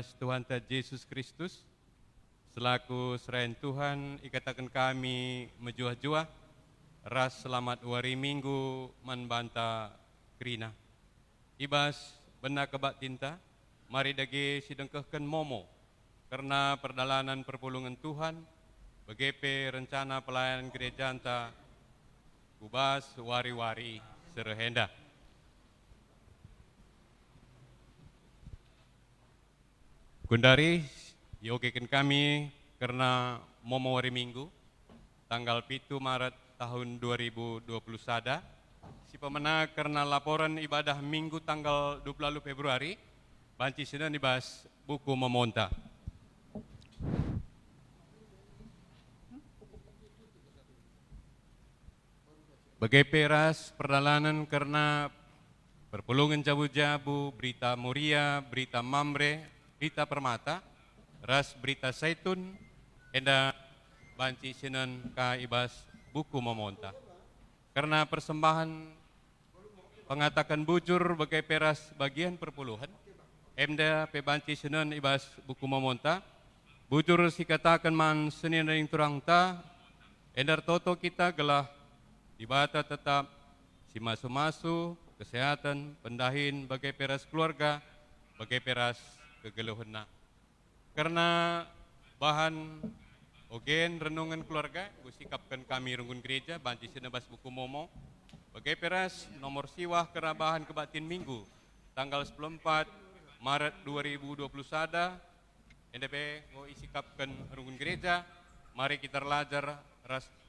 ibas Tuhan ta Yesus Kristus, selaku serain Tuhan, ikatakan kami menjuah-juah, ras selamat wari minggu manbanta kerina. Ibas benar kebak tinta, mari dagi sidengkehkan momo, karena perdalanan perpulungan Tuhan, begepe rencana pelayanan gereja anta, kubas wari-wari serehenda. Kundari, yogekan kami karena momo hari minggu, tanggal 7 Maret tahun 2021, si pemenang karena laporan ibadah minggu tanggal 20 Februari, banci sudah dibahas buku memonta. Bagai peras perjalanan karena perpulungan jabu-jabu, berita muria, berita mamre, berita permata, ras berita zaitun, enda banci sinan ka ibas buku memonta. Karena persembahan pengatakan bujur bagai peras bagian perpuluhan, emda pe banci sinan ibas buku memonta, bujur si katakan man senin ring turang ta, endar toto kita gelah dibata tetap si masu-masu, kesehatan, pendahin bagai peras keluarga, bagai peras kegeluhena. Karena bahan ogen renungan keluarga, gusikapkan kami rungun gereja, banci sinebas buku momo, bagai peras nomor siwah karena bahan kebatin minggu, tanggal 14 Maret 2021, NDP ngo isikapkan rungun gereja, mari kita belajar,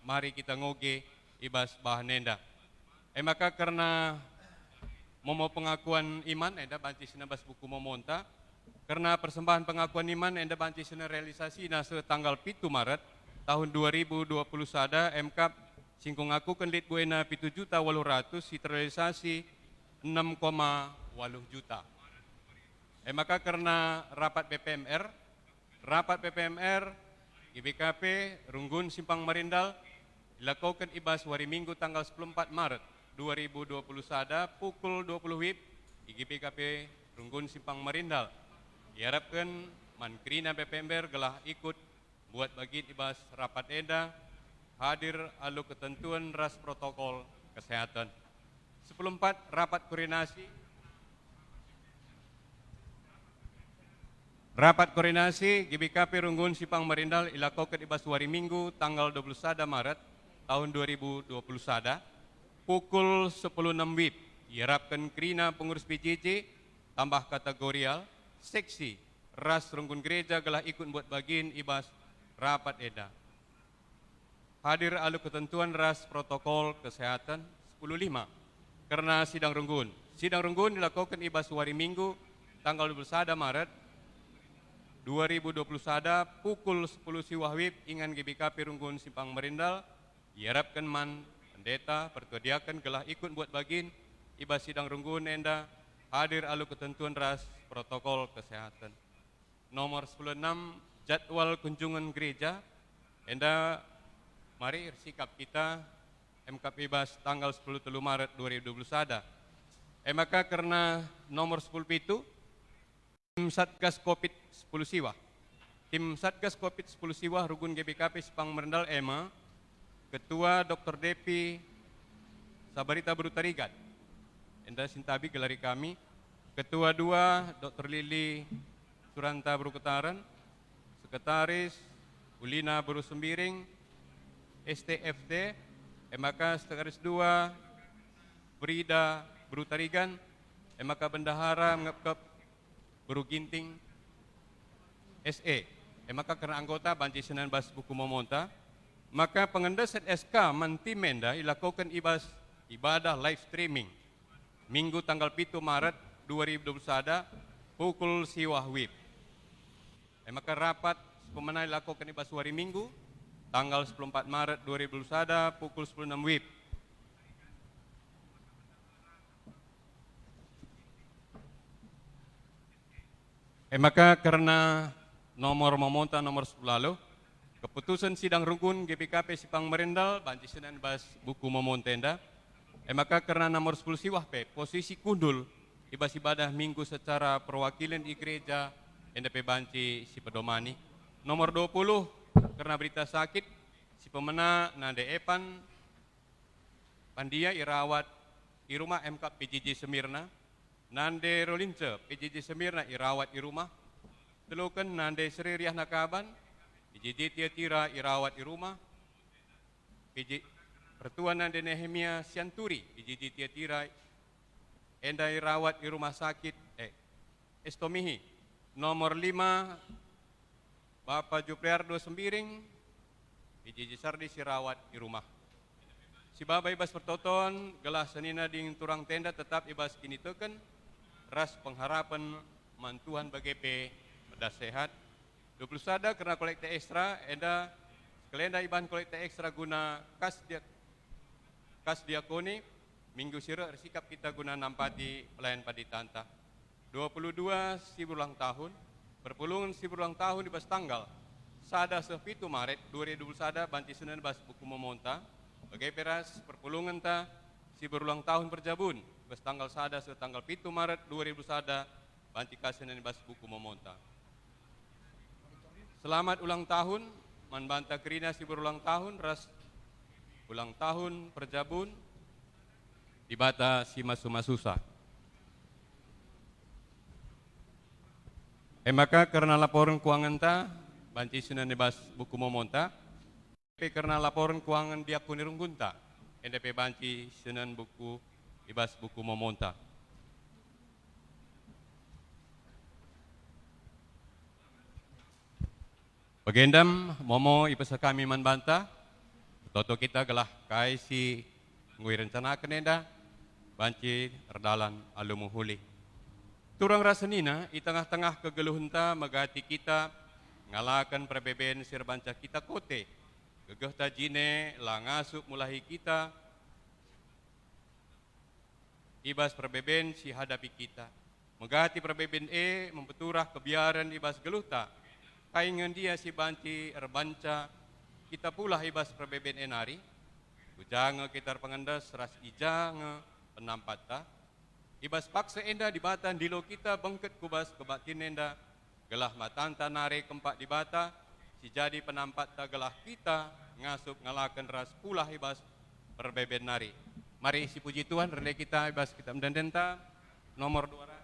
mari kita ngoge, ibas bahan enda. Maka karena momo pengakuan iman, enda banci sinebas buku momonta, karena persembahan pengakuan iman enda banci sina realisasi nase tanggal 7 Maret tahun 2021 MK singkung aku kenlit buena 7.800.000 si terrealisasi 6,8 juta. Maka karena rapat PPMR GBKP Runggun Simpang Marindal dilakukan ibas hari Minggu tanggal 14 Maret 2021 pukul 20 WIB GBKP Runggun Simpang Marindal. Diharapkan mankrina PPMR gelah ikut buat bagi ibas rapat enda, hadir alu ketentuan ras protokol kesehatan. 14 rapat koordinasi GBKP Runggun Simpang Marindal ilakukan ibas hari Minggu tanggal 21 Maret tahun 2021 pukul 10.06 WIB. Diharapkan krina pengurus PJJ tambah kategorial seksi ras runggun gereja gelah ikut buat bagian ibas rapat eda. Hadir alu ketentuan ras protokol kesehatan 10.5 karena sidang runggun. Sidang runggun dilakukan ibas hari Minggu tanggal 21 Maret 2021 pukul 10 siwah WIB ingan GBKP Runggun Simpang Marindal. Diharapkan man pendeta pertudiakan gelah ikut buat bagian ibas sidang runggun enda, hadir alu ketentuan ras protokol kesehatan. Nomor 16 jadwal kunjungan gereja, enda mari sikap kita MKP ibas tanggal 10 Maret 2021. Maka karena nomor 10 itu tim Satgas Covid 10 siwah. Tim Satgas Covid 10 siwah Rugun GBKP Simpang Marindal EMA, Ketua Dr. Depi Sabarita Brutarigan. Enda sintabi gelari kami, Ketua 2 Dr. Lili Suranta Brukutaran, Sekretaris Ulina Buru Sembiring, STFT, MK Sekretaris 2 Brida Brutarigan, MK Bendahara Ngepkep Buru Ginting, SE, MK karena anggota banci senan bas buku memonta, maka pengendasan SK Mantimenda ilakukan ibas ibadah live streaming Minggu tanggal 7 Maret 2021 pukul siwah WIB. Maka rapat pemenang dilakukan ibas hari Minggu tanggal 14 Maret 2021 pukul 10.06 WIB. Maka karena nomor memonta nomor 10 lalu, keputusan sidang rukun GBKP Simpang Marindal banci senan bas buku memontenda. Maka karena nomor 10 siwah posisi kundul ibas ibadah minggu secara perwakilan di gereja NDP banci si pedomani. Nomor 20 karena berita sakit si pemena nande Epan Pandia irawat di rumah MK PJJ Semirna. Nande Rolince PJJ Semirna irawat di rumah. Telukan nande Sri Riah Nakaban PJJ Tiatira irawat di rumah. Pertuan nande Nehemia Sianturi PJJ Tiatira enda irawat di rumah sakit Estomihi. Nomor 5 Bapak Jupriardo Sembiring PJJ Sardi sirawat di rumah. Si Baba ibas pertoton gelas senina ding turang tenda tetap ibas kini teken ras pengharapan mantuhan BGP pada sehat 20 sada karena kolekte ekstra enda kelenda iban kolekte ekstra guna kas diakoni minggu sira sikap kita guna nampati pelayan padi tanta 22 si berulang tahun perpulungan si berulang tahun ibas tanggal sada 7 Maret 2020 sada banti sunan bas buku memonta bagai peras perpulungan ta si berulang tahun perjabun bas tanggal sada tanggal 7 Maret 2000 sada banti kasinan bas buku memonta. Selamat ulang tahun man banta kerina si berulang tahun ras ulang tahun perjabun di bata si masuma-susah. Maka karena laporan keuangan ta banti sunan bas buku memonta karena laporan keuangan diakuni runggunta NDP banci sunan buku ibas buku memonta. Bagendam momo ibasa kami manbanta toto kita gelah kai si ngui rencana kenenda banci erdalan alumuhuli. Turang rasenina di tengah-tengah kegeluhunta magati kita ngalakan perbeben sirbanca kita kote. Gegeh tajine langasuk mulahi kita ibas perbeben si hadapi kita megati perbeben mempeturah kebiaran ibas geluhta kaingan dia si banci erbanca kita pula ibas perbeben nari ujanga kita pengendas ras ijanga penampata ibas paksa enda di batan dilo kita bengket kubas kebatin enda gelah matanta nare kempak di bata si jadi penampat tagalah kita ngasup ngalakan ras pula ibas perbeben nari. Mari si puji Tuhan rene kita ibas kita mendendenta nomor 200.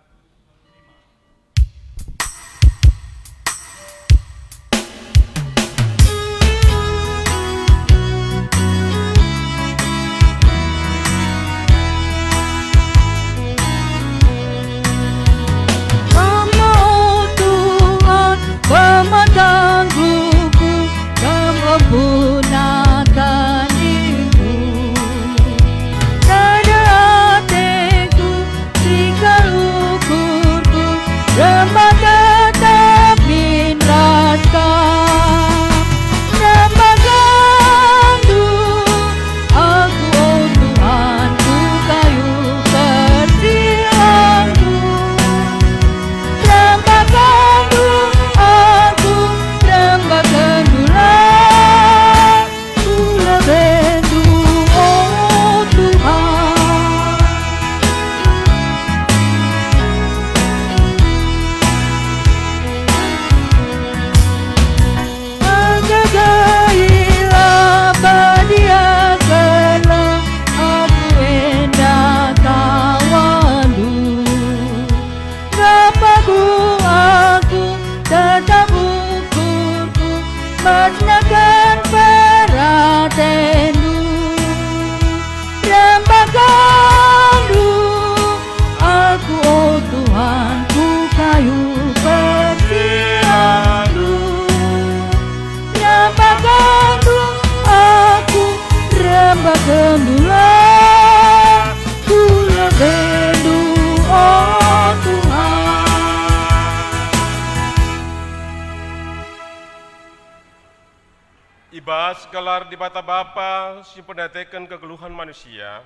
Ibas gelar di bata Bapa si pendatekan kegeluhan manusia.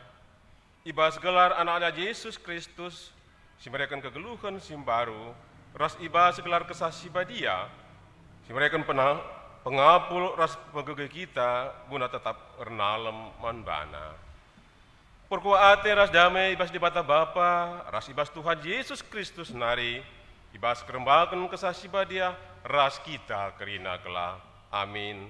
Ibas gelar anak-anak Yesus Kristus si mereka kegeluhan si baru. Ras ibas gelar kesasi badia si mereka pengapul ras pegege kita guna tetap ernalem manbana. Perkuate ras damai ibas di bata Bapa, ras ibas Tuhan Yesus Kristus nari ibas kerembakan kesasi badia, ras kita kerina kelak. Amin.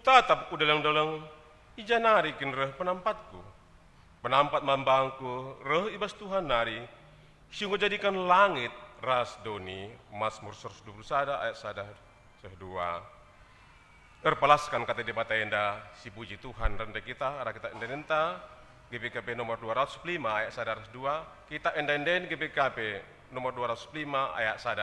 Tatap ku dalang-dalang ijanari kin reh penampatku. Penampat mambangku reh ibas Tuhan nari. Sungguh jadikan langit ras doni. Mazmur 121 ayat 1 Terpalaskan kata di batenda si puji Tuhan rendah kita arah kita enda-enda GPKP nomor 205 ayat 1 kita enda-enden GPKP nomor 205 ayat 1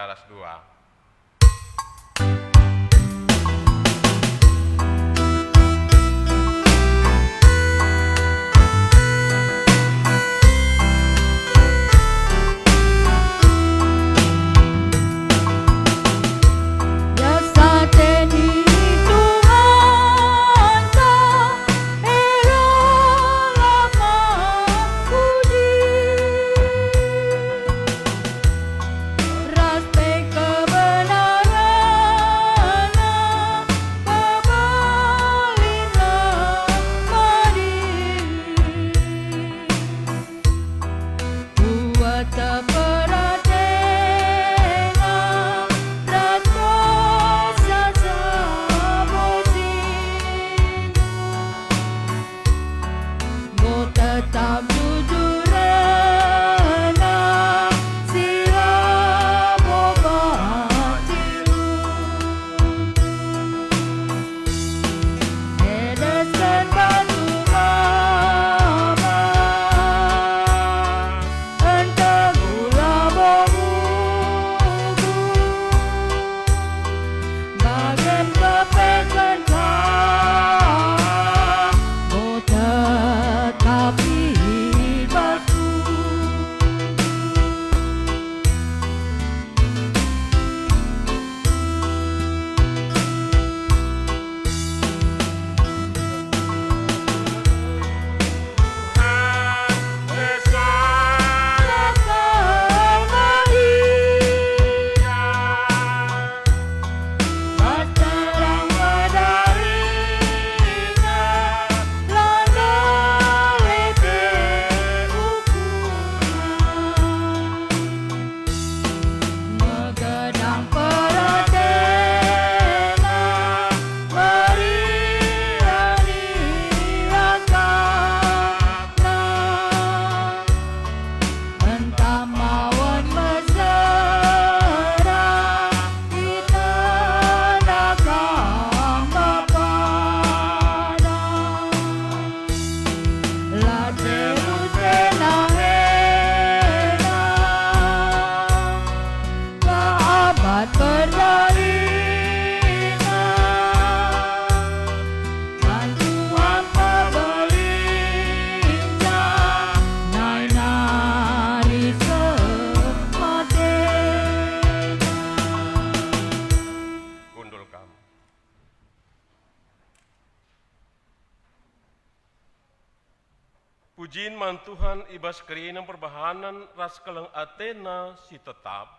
Pujiin man Tuhan ibas kerina perbahanan ras keleng Athena si tetap.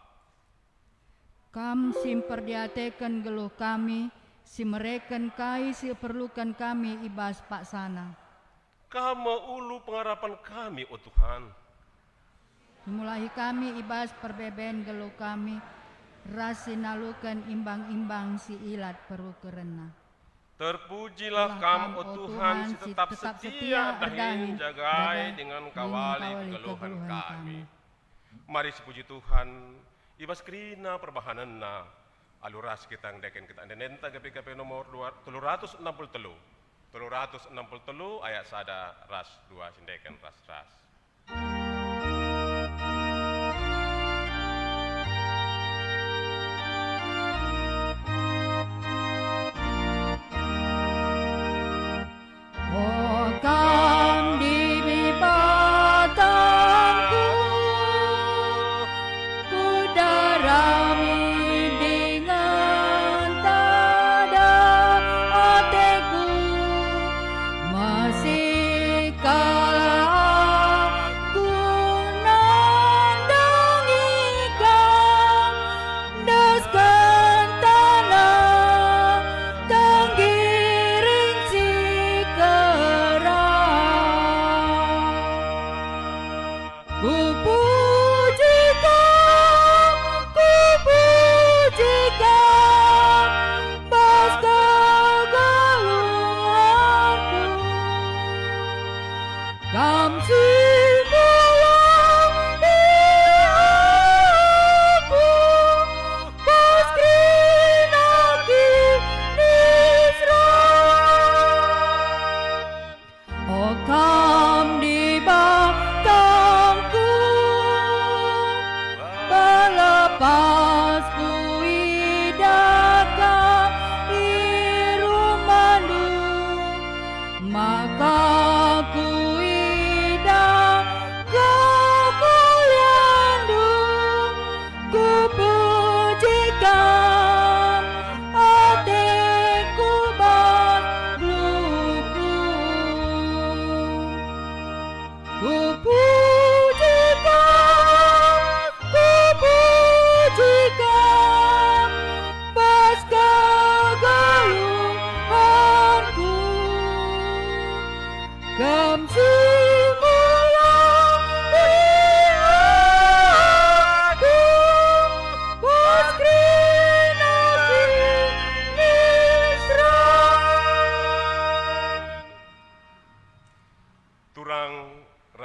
Kam simperdiatekan geluh kami, si mereken kai si perlukan kami ibas paksana. Kamu ulu pengharapan kami, oh Tuhan. Dimulahi kami ibas perbeben geluh kami, ras sinalukan imbang-imbang si ilat perlu kerena. Terpujilah kamu, oh Tuhan, si tetap setia dahin jagai dengan kawali keluhan kami. Mari sepuji Tuhan, ibas kerina perbahananna, aluras kita ngdeken kita nenta GPKP nomor 363. 363 ayat 1 ras 2 sindeken ras. Kam di batangku, ku darami dengan tada hatiku, masih kalah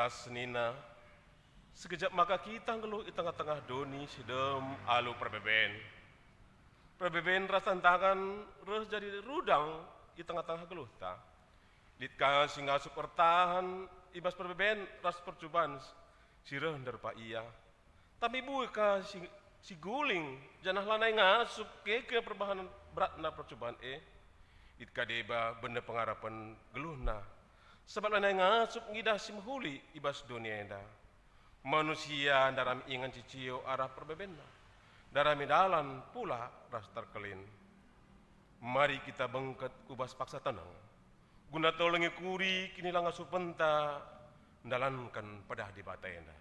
Senina, sekejap maka kita ngeluh di tengah-tengah doni sidem alu perbeben. Perbeben ras tantangan res jadi rudang di tengah-tengah geluh ta. Litka singa supertahan ibas perbeben ras percobaan sireh derpa iya. Tapi buka si guling janah lanai ngasup ke perbahanan beratna percobaan Litka deba benda pengarapan geluhna. Sebab lanai ngasup ngidah si mahuli ibas dunia enda. Manusia dalam ingan cicio arah perbebenna. Dalam dalan pula ras terkelin. Mari kita bengket ubas paksa tenang. Guna tolongi kuri kini lang ngasup penta. Dalankan pedah di bata enda.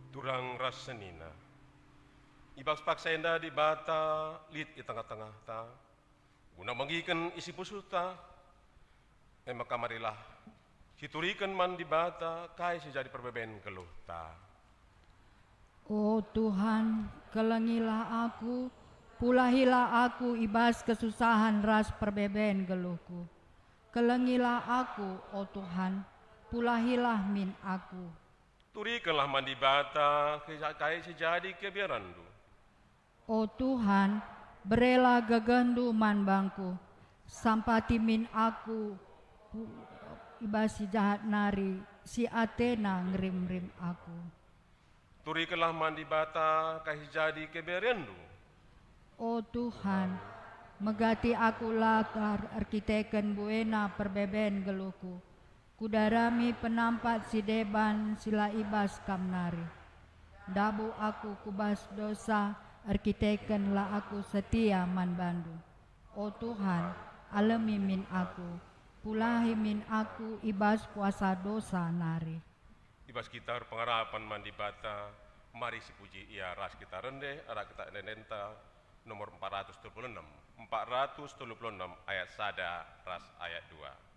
Turang ras senina, ibas paksenda di bata lit di tengah-tengah ta, guna mengikan isi pusuta, maka marilah hiturikan man di bata kai sejadi perbeben geluh ta. Oh Tuhan, kelengilah aku, pulahilah aku ibas kesusahan ras perbeben geluhku. Kelengilah aku, oh Tuhan, pulahilah min aku. Turikanlah mandi bata kai sejadi kebiarandu. Oh Tuhan, berela gagandu man bangku, sampati min aku ibas si jahat nari, si Athena ngerim-rim aku. Turikanlah mandi bata kai sejadi kebiarandu. Oh Tuhan, megati aku latar arkiteken buena perbeben geluhku. Kudarami penampat si deban sila ibas kamnari. Dabu aku kubas dosa, arkiteken la aku setia man bandu. O Tuhan, alami min aku, pulahi min aku ibas puasa dosa nari. Ibas kita pengharapan mandi bata, mari sipuji ia ras kita rendeh, arah kita nenenta nomor 436 ayat sada ras ayat 2.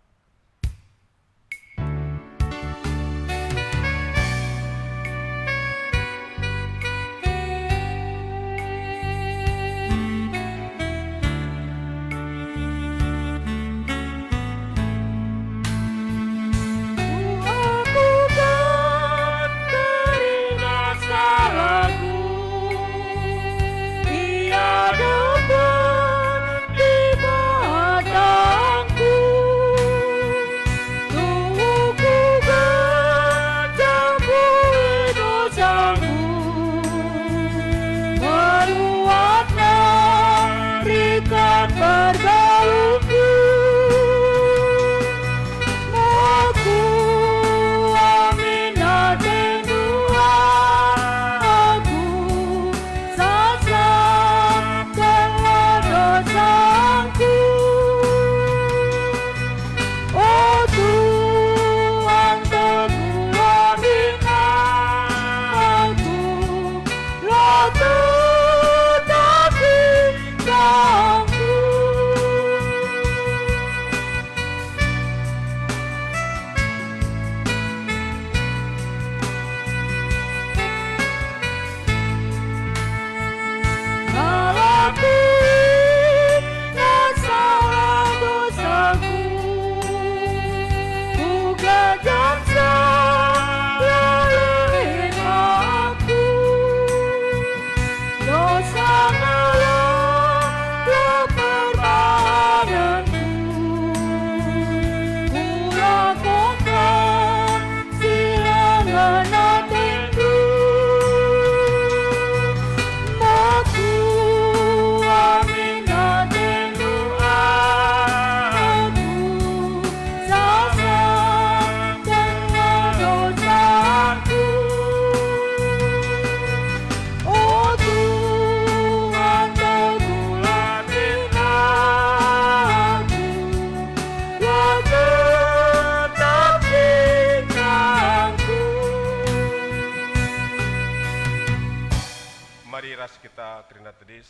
tedis.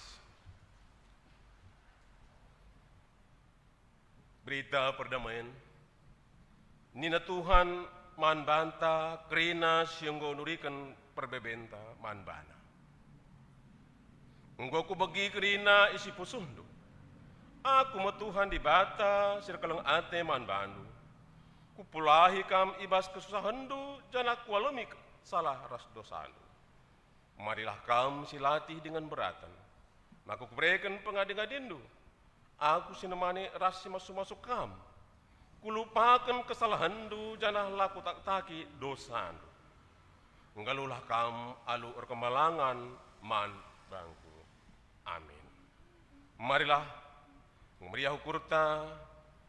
Berita perdamaian. Nina Tuhan man banta kerina sianggo nurikan perbebenta man bana. Enggo ku bagi kerina isi pusundu. Aku Tuhan di bata sirkalang ate man bandu. Kupulahi kam ibas kesusahandu janak walemi salah ras dosandu. Marilah kam silatih dengan beratan. Maka kuberikan pengadingadindu. Aku sinemani ras masuk kam. Kulupakan kesalahandu janah laku tak taki dosandu. Nggalulah kam alu erkemalangan man bangku. Amin. Marilah meriah ukurta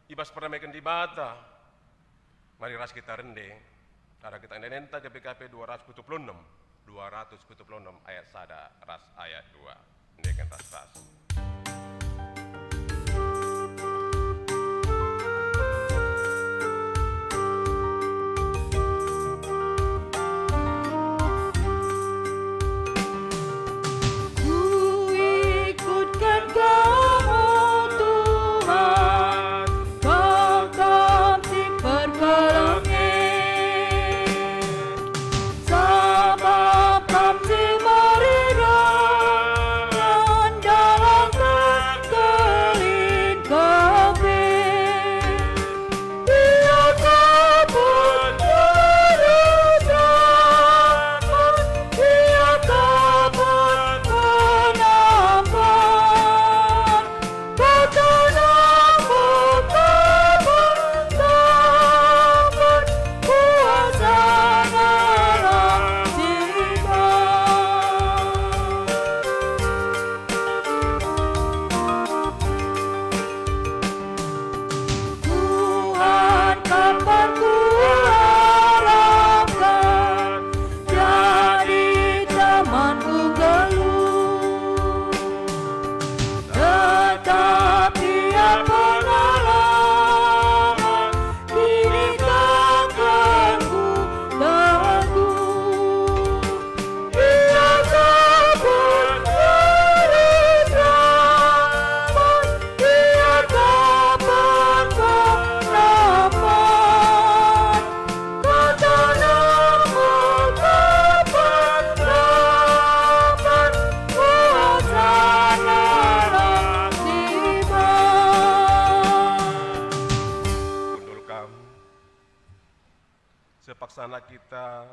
ibas perdamaikan di bata. Mari ras kita rende. Karena kita nenta ke PKP 276 ayat 1 ras ayat 2. Ndekan ras. Sepaksana kita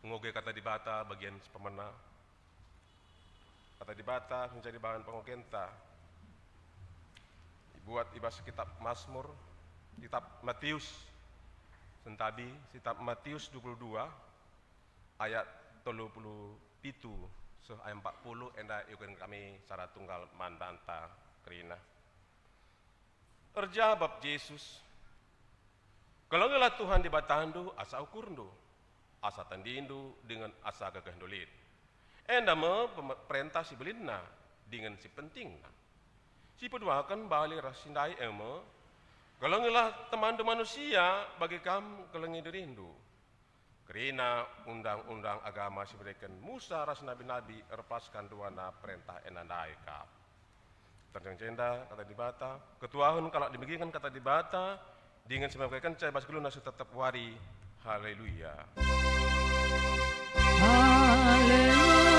mengoge kata di bata bagian pemena. Kata di bata menjadi bahan pengogenta. Buat ibas kitab Mazmur, kitab Matius, sentabi kitab Matius 22 ayat 37 ayat 40 enda yukeun kami secara tunggal mandanta kerina. Terjawab Yesus. Kalau ngelah Tuhan di batandu asa ukurndu, asa tandindu dengan asa gagahndulit. Enda me perintah si belinna dengan si pentingna. Si peduakan balik rasindai eme. Kalau ngelah teman manusia bagi kam kelengi dirindu. Kerina undang-undang agama si berikan Musa ras nabi-nabi erpaskan duana perintah enandai kap. Terjang cenda kata di bata, ketuahun kalau demikian kata di bata, dengan sebabkan cai bas guluna tetap wari. Haleluya. Haleluya.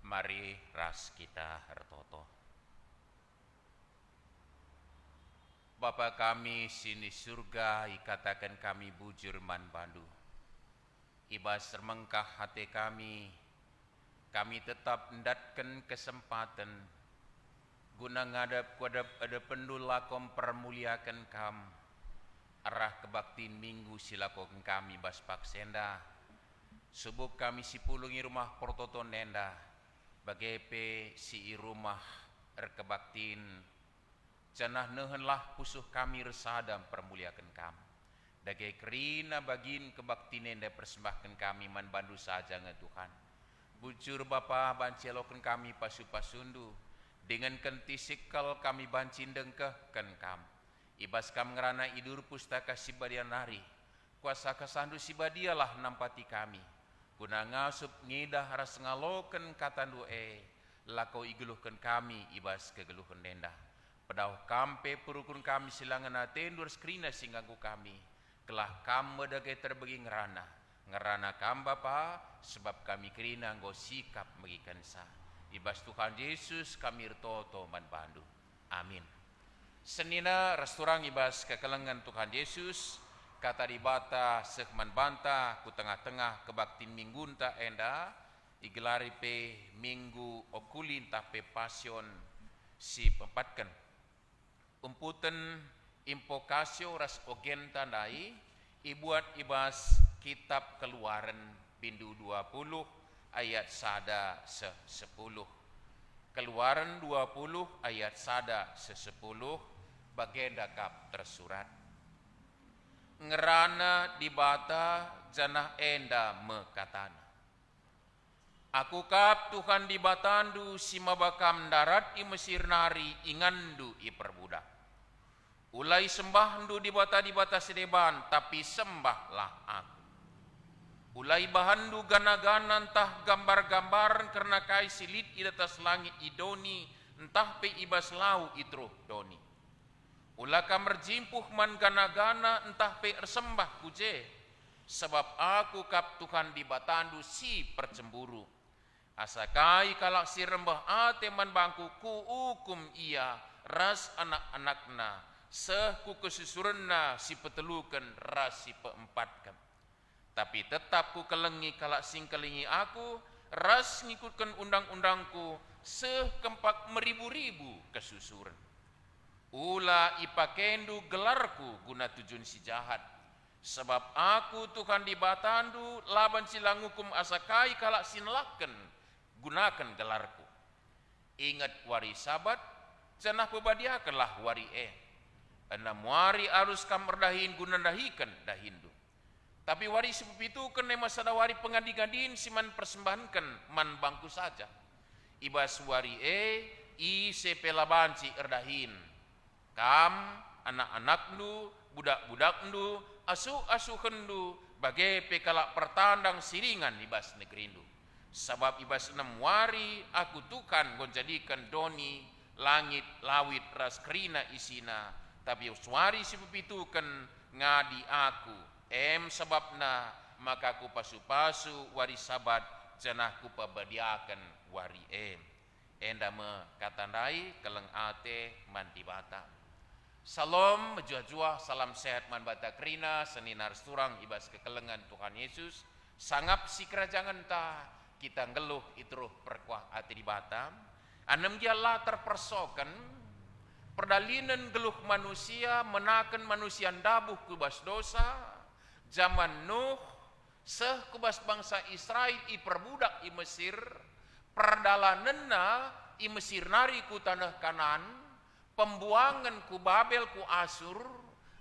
Mari ras kita hertoto. Bapa kami sini surga, ikatakan kami bujur man bandu. Ibas sermengkah hati kami tetap mendatkan kesempatan guna ngadap kuadap ada pendulakom permuliakan kam. Arah kebaktiin minggu silakokan kami bas paksenda. Subuk kami sipulungi rumah portoto nenda. Bagepe si rumah erkebaktiin. Janah nehenlah pusuh kami resadam permuliakan kam. Dagai kerina bagin kebakti nenda persembahkan kami man bandu saja nge Tuhan. Bujur Bapa bancelokan kami pasu-pasundu. Dengan kentisikal kami bancindeng ken kam. Ibas kam ngerana idur pustaka sibadia nari. Kuasa kasandu sibadialah nampati kami. Guna ngasup ngidah ras ngaloken katandu lakau igeluhkan kami ibas kegeluhan nenda. Pedauh kampe perukun kami silangan atendur skrina singganggu kami. Kelah kam medagai terbegi ngerana kam Bapa sebab kami kerina nggo sikap megikan sah. Ibas Tuhan Yesus kami rtoto man bandu. Amin. Senina resturang ibas kekelengan Tuhan Yesus kata dibata sekman banta ku tengah-tengah kebakti minggunta enda digelari pe minggu okulin tape pasion si pempatkan umputan impokasio ras ogen tandai ibuat ibas kitab Keluaran bindu 20 ayat sada 10. Keluaran 20 ayat sada 10 bagenda kap tersurat. Ngerana dibata janah enda mekatana. Aku kap Tuhan dibatandu si mabakam darat i Mesir nari ingandu i perbudak. Ulai sembahdu dibata sedeban tapi sembahlah aku. Ulai bahandu gana-gana entah gambar-gambaran karena kai silit i atas langit idoni entah pe ibas lau itruh doni. Ulah kamar jimpuh man gana-gana entah pe ersembah kuje sebab aku kap Tuhan dibatandu si percemburu. Asakai kalak si rembah ate man bangku ku hukum ia ras anak-anakna seh ku kesusurenna si petelukan ras si peempatkan. Tapi tetap ku kelengi kalak sing kelingi aku ras ngikutkan undang-undangku seh kempak meribu-ribu kesusuren. Ula ipakendu gelarku guna tujuan si jahat. Sebab aku Tuhan dibatandu laban silang hukum asakai kalak sinlaken gunakan gelarku. Ingat wari sabat cenah pebadiakanlah wari 6 wari arus kam merdahin guna dahikan dahindu. Tapi wari sepepitu kene masada wari pengadi-gadin siman persembahankan man bangku saja. Ibas wari i sepelabanci erdahin. Kam anak-anaknu budak-budaknu asuh-asuhendu bagai pekalak pertandang siringan ibas negerindu. Sebab ibas 6 wari aku tukan gonjadikan doni langit lawit ras kerina isina. Tapi uswari sepepitukan ngadi aku sebabna maka ku pasu-pasu wari sabat cenah ku pabadiakan wari enda me katandai keleng ate man dibata. Salam menjua-jua salam sehat man bata krina seninar surang ibas kekelengan Tuhan Yesus sangap si kerajaan ta kita ngeluh itruh perkuah ate dibata anem dia latar persokan perdalinan geluh manusia menakan manusia dabuh kubas dosa zaman Nuh seh kubas bangsa Israel i perbudak i Mesir perdalanenna i Mesir nari ku tanah Kanan pembuangan ku Babel ku Asur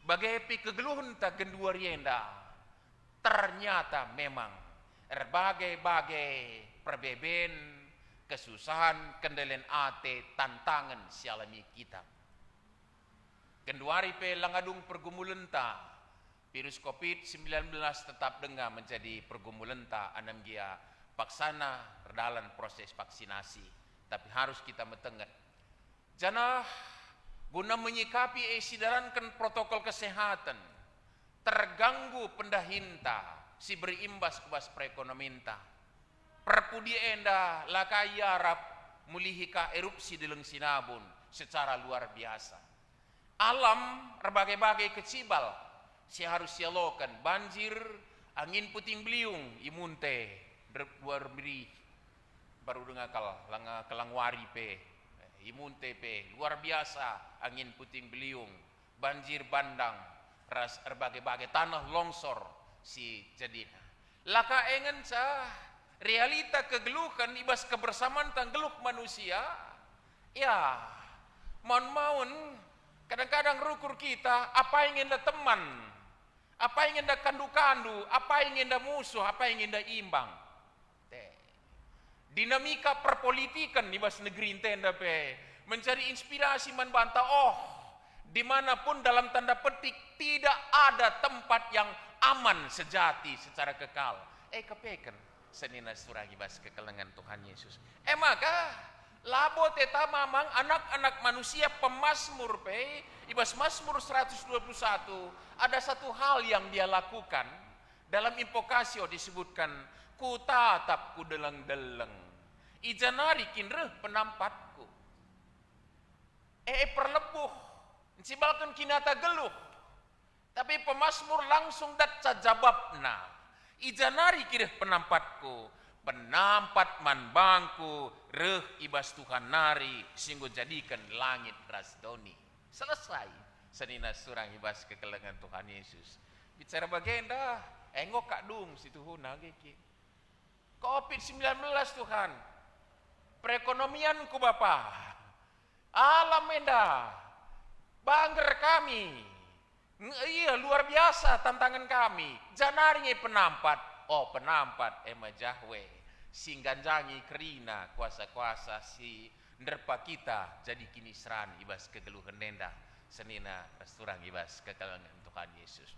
bagai pi kegeluhun ta gendua rienda ternyata memang berbagai-bagai perbeben kesusahan kendelen ate tantangan sialami kita kenduari pe langadung pergumulan ta virus COVID-19 tetap dengar menjadi pergumulan ta anam gia paksana dalam proses vaksinasi tapi harus kita metengat janah guna menyikapi sidarankan protokol kesehatan terganggu pendahinta si berimbas kubas perekonominta perpudi enda lakaya rap mulihika erupsi deleng sinabun secara luar biasa alam berbagai-bagai kecibal si harus sialokan banjir angin puting beliung imunte luar beri baru dengar kelangwari pe imunte pe luar biasa angin puting beliung banjir bandang ras berbagai-bagai tanah longsor si jadina laka engen sah realita kegeluhan ibas kebersamaan tanggeluh manusia ya maun kadang-kadang rukur kita apa ingin teman Apa yang indah kandu-kandu, apa yang indah musuh, apa yang indah imbang. Dinamika perpolitikan di bas negeri tenda pe mencari inspirasi membantah dimanapun dalam tanda petik tidak ada tempat yang aman sejati secara kekal. Kepekan senina suragi bas kekelengan Tuhan Yesus. Maka labo teta mamang anak-anak manusia pemazmur pe ibas Mazmur 121 ada satu hal yang dia lakukan dalam invokasio disebutkan ku tatap ku deleng-deleng ijanari kinreh penampatku perlebuh cibalkan kinata geluh tapi pemazmur langsung datsa jawabna ijanari kinreh penampatku penampat man bangku reh ibas Tuhan nari singgo jadikan langit rasdoni. Selesai senina surang ibas kekelengan Tuhan Yesus. Bicara bagenda engok kak dung situ huna geki. Covid-19 Tuhan. Perekonomianku Bapa. Alam enda. Bangger kami. Iya luar biasa tantangan kami. Janari penampat. Penampat jahwe singganjangi kerina kuasa-kuasa si nerpa kita jadi kini seran ibas kegeluhan nenda senina resturang ibas kekelengan Tuhan Yesus.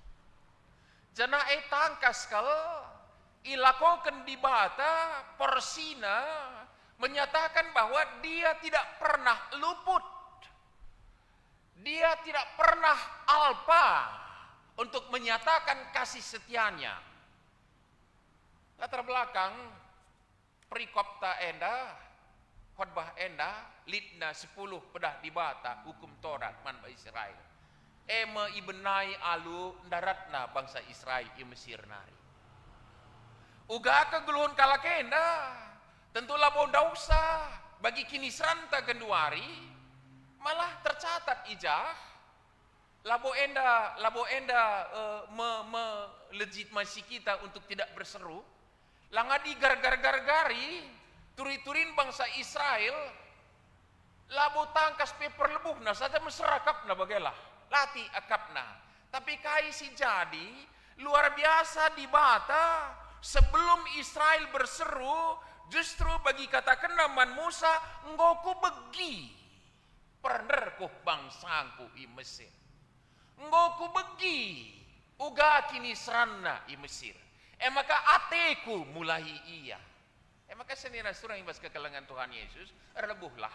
Jana tangkas kalau ilakokan di bata porsina menyatakan bahwa dia tidak pernah luput. Dia tidak pernah alpa untuk menyatakan kasih setianya. Latar belakang perikopta enda khotbah enda litna 10 pedah dibata hukum Taurat man Israel. Ibenai alu daratna bangsa Israel i Mesir nari. Uga kegeluhun kalakenda tentu labo dausa bagi kini seranta genduari malah tercatat ijah labo enda legitimasi kita untuk tidak berseru. Langadi gar-gar-gar-gari turi-turin bangsa Israel labo tangkas paper lebuhna saja masyarakat bagalah lati akapna tapi kai si jadi luar biasa di bata sebelum Israel berseru justru bagi katakan naman Musa ngoku begi pernerkuh bangsaku i Mesir ngoku begi uga kini serana i Mesir maka ateku mulai iya. Maka senira surang ibas kekelengan Tuhan Yesus erlebuhlah.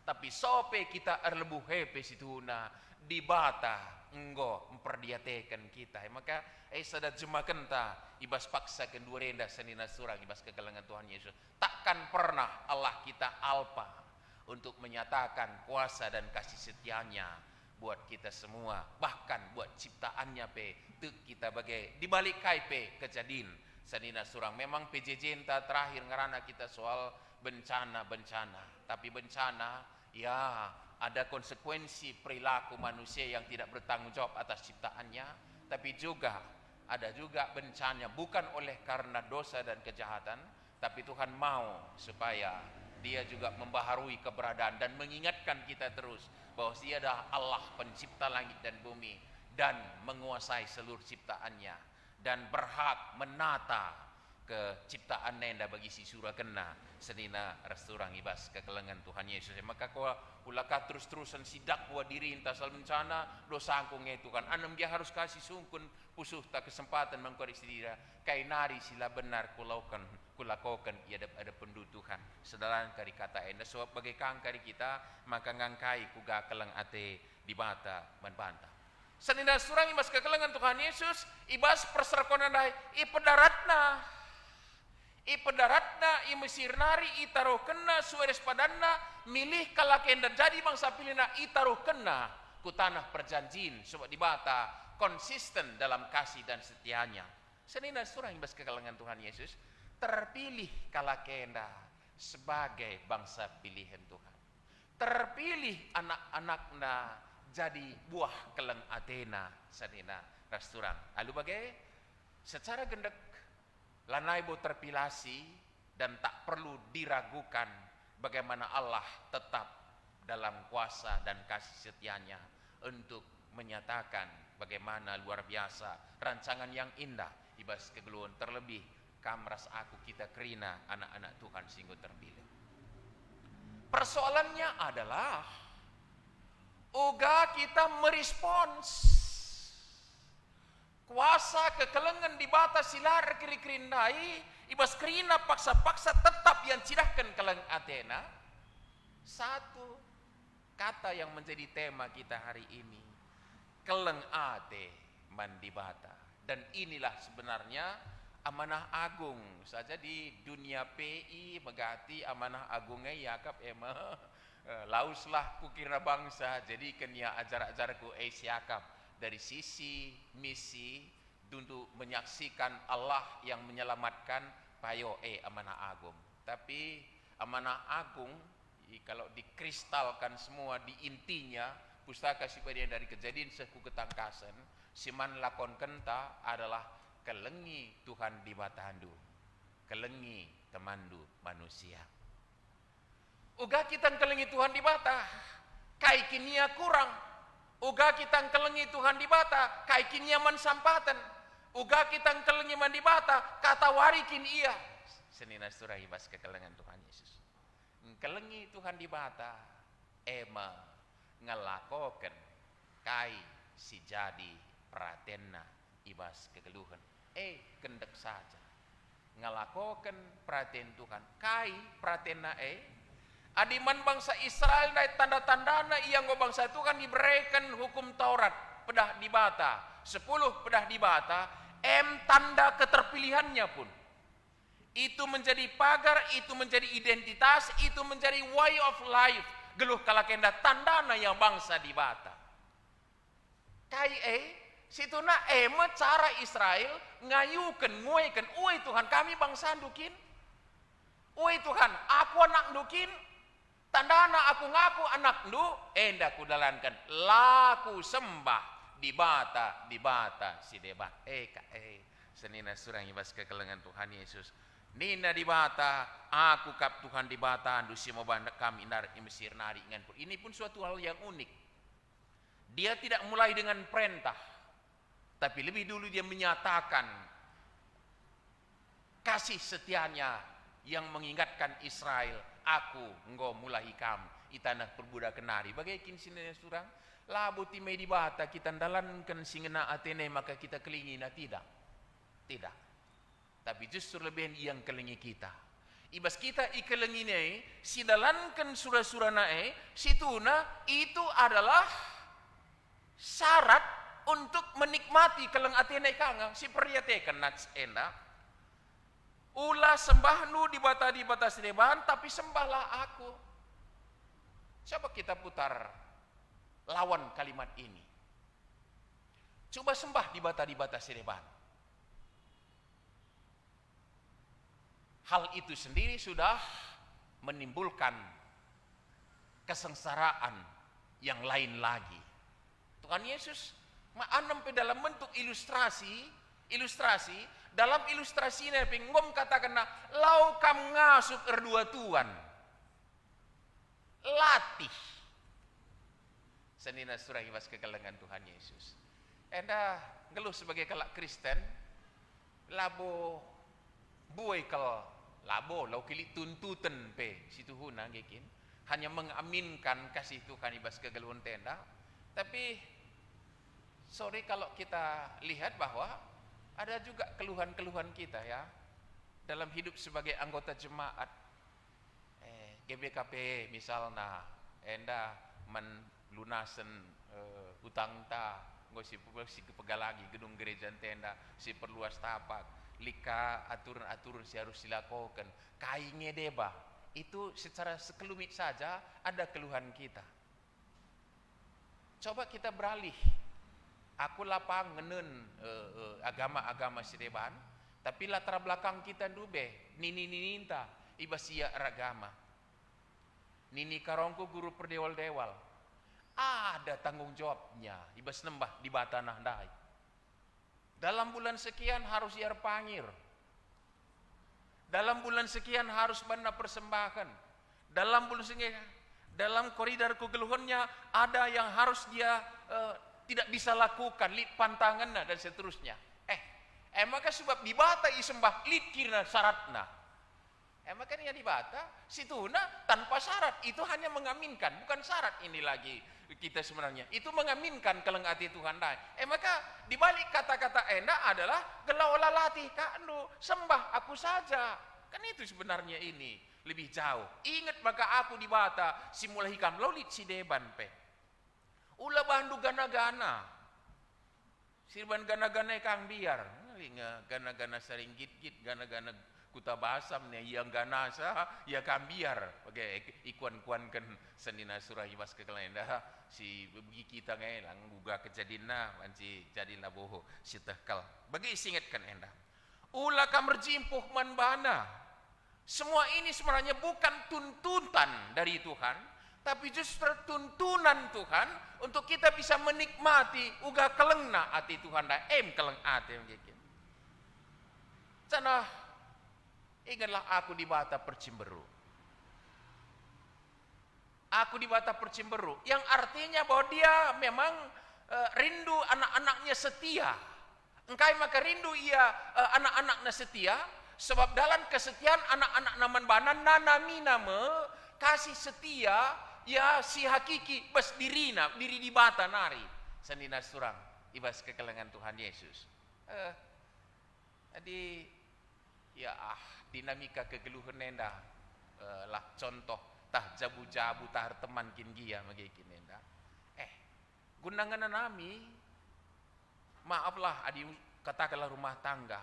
Tapi sope kita erlebuh hepe situna di bata enggo memperdiatekan kita. Maka sadat jemaken ta ibas paksa kedua renda senina surang ibas kekelengan Tuhan Yesus. Takkan pernah Allah kita alpa untuk menyatakan kuasa dan kasih setianya buat kita semua, bahkan buat ciptaannya kita bagai dibalik kaipe kejadian senina surang. Memang PJJ entah terakhir ngerana kita soal bencana, tapi bencana ya ada konsekuensi perilaku manusia yang tidak bertanggung jawab atas ciptaannya, tapi juga ada juga bencana bukan oleh karena dosa dan kejahatan, tapi Tuhan mau supaya dia juga membaharui keberadaan dan mengingatkan kita terus bahwa dia adalah Allah pencipta langit dan bumi dan menguasai seluruh ciptaannya dan berhak menata ke ciptaan nenda bagi si surah kena senina resturang ibas kekelengan Tuhan Yesus. Maka kau ulaka terus-terusan sidak wa diri intasal bencana dosa angku ngetukan anam dia harus kasih sungkun pusuh tak kesempatan mengkoreksi diri kai nari sila benar kulakokan ada pendutuhan sedalan kari kata enda sebab bagai kang kari kita maka ngangkai kuga keleng ate dibata membantah senina surang ibas kekelengan Tuhan Yesus ibas perserkonandai ipedaratna i Mesir nari itaro kena sueres padanna milih kalakenda jadi bangsa pilihna itaro kena ku tanah perjanjian sebab dibata konsisten dalam kasih dan setianya senina surang ibas kekelengan Tuhan Yesus terpilih kalakenda sebagai bangsa pilihan Tuhan terpilih anak-anakna jadi buah keleng Athena senina resturang lalu bagai secara gendek lanaibo terpilasi dan tak perlu diragukan bagaimana Allah tetap dalam kuasa dan kasih setianya untuk menyatakan bagaimana luar biasa rancangan yang indah ibas kegeluhan terlebih kamras aku kita kerina anak-anak Tuhan singgo terpilih. Persoalannya adalah uga kita merespons kuasa kekelengan di batas silar kiri kerindai ibas kerina paksa-paksa tetap yang cidahkan keleng Athena. Satu kata yang menjadi tema kita hari ini, keleng ate mandibata. Dan inilah sebenarnya amanah agung saja di dunia PI megati amanah agungnya Yakab ema lauslah kukira bangsa jadi kenia ajar-ajarku Yakab dari sisi misi untuk menyaksikan Allah yang menyelamatkan payo amanah agung. Tapi amanah agung kalau dikristalkan semua di intinya pustaka sibadian dari kejadian seku ketangkasan siman lakon kenta adalah kelengi Tuhan di batandu, kelengi temandu manusia. Uga kita kelengi Tuhan di bata, kai kinia kurang. Uga kita kelengi Tuhan di bata, kai kinia mansampatan. Uga kita kelengi man di bata, kata warikin iya. Senina surah ibas kekelengan Tuhan Yesus. Kelengi Tuhan di bata, ema ngelakoken kai si jadi pratena ibas kegeluhan. Kendek saja ngelakoken praten Tuhan kai pratena adiman bangsa Israel dari tanda-tandana yang bangsa Tuhan diberikan hukum Taurat pedah di bata 10 pedah di bata tanda keterpilihannya pun itu menjadi pagar, itu menjadi identitas, itu menjadi way of life geluh kalakenda tandana yang bangsa di bata kai situna ema cara Israel ngayuken ngueken oi Tuhan kami bangsa dukin oi Tuhan aku anak dukin tandana aku ngaku anak du enda kudalankan laku sembah di bata si debat senina surang ibas kekelengan Tuhan Yesus nina di bata aku kap Tuhan di bata andu si mau bandak kami nar Mesir nari ingan pun ini pun suatu hal yang unik. Dia tidak mulai dengan perintah tapi lebih dulu dia menyatakan kasih setianya yang mengingatkan Israel, aku engkau mulai kam itanah perbudakan nari. Bagaikin sinena surang, labu timai di bata kita dalankan singena Athene maka kita kelingina tidak. Tapi justru lebih yang kelingi kita. Ibas kita ikelengine sidalankan surah-surah nae situna itu adalah syarat untuk menikmati keleng Athena kanga si peryatekan nats enda ulah sembahnu di bata sedeban tapi sembahlah aku. Coba kita putar lawan kalimat ini. Coba sembah di bata sedeban. Hal itu sendiri sudah menimbulkan kesengsaraan yang lain lagi. Tuhan Yesus ma'anem dalam bentuk ilustrasi dalam ilustrasi ini pengom katakan lau kam ngasuk erdua tuan latih senina surah ibas kekelengan Tuhan Yesus enda ngeluh sebagai kelak Kristen labo buai kal labo lau kili tuntutan pe situ huna ngekin hanya mengaminkan kasih Tuhan ibas kegeluhan tenda tapi sorry kalau kita lihat bahwa ada juga keluhan-keluhan kita ya dalam hidup sebagai anggota jemaat GBKP misalnya enda menlunasen utang ta ngosi kepegalagi gedung gereja tenda si perluas tapak lika aturan-aturan si harus dilakukan kainnya deba itu secara sekelumit saja ada keluhan kita. Coba kita beralih. Aku lapang ngenen agama-agama sedeban, tapi latar belakang kita dube nini-ninta ibasia ragama. Nini karongku guru perdewal-dewal. Ada tanggung jawabnya ibas nembah di batanah dai. Dalam bulan sekian harus iar pangir. Dalam bulan sekian harus benda persembahan. Dalam bulan sekian dalam koridor kegeluhannya ada yang harus dia tidak bisa lakukan, lit pantanganna dan seterusnya. Maka sebab di bata isembah lit kirna syaratna. Maka yang di bata situna tanpa syarat, itu hanya mengaminkan, bukan syarat ini lagi kita sebenarnya. Itu mengaminkan keleng ati Tuhan dai. Maka di balik kata-kata enda adalah gelaula latih kanu sembah aku saja. Kan itu sebenarnya ini lebih jauh. Ingat maka aku di bata simulai hikam lolit si deban pe. Ula bandu gana-gana. Sirban gana-gana kang biar. Gana-gana sering git-git, gana-gana kuta basam nih yang ganasa ya kambiar pakai ikuan-kuan kan senina surah ibas kekelenda si bagi kita ngelang buga kejadina manci jadina boho si tekal bagi singetkan enda ulah kamerjimpuh manbana. Semua ini sebenarnya bukan tuntutan dari Tuhan, tapi justru tuntunan Tuhan untuk kita bisa menikmati uga kelengna ati Tuhan da keleng ati begitu. Sana ingatlah aku di bata percimberu. Aku di bata percimberu yang artinya bahwa dia memang rindu anak-anaknya setia. Engkai maka rindu ia anak-anaknya setia, sebab dalam kesetiaan anak-anak naman banan nanami nama kasih setia ya si hakiki bes dirina diri di bata nari sanina surang ibas kekelengan Tuhan Yesus. Jadi ya dinamika kegeluhan nenda lah contoh tah jabu-jabu tah teman kin gia magikin nenda gunangan nami maaflah adi katakanlah rumah tangga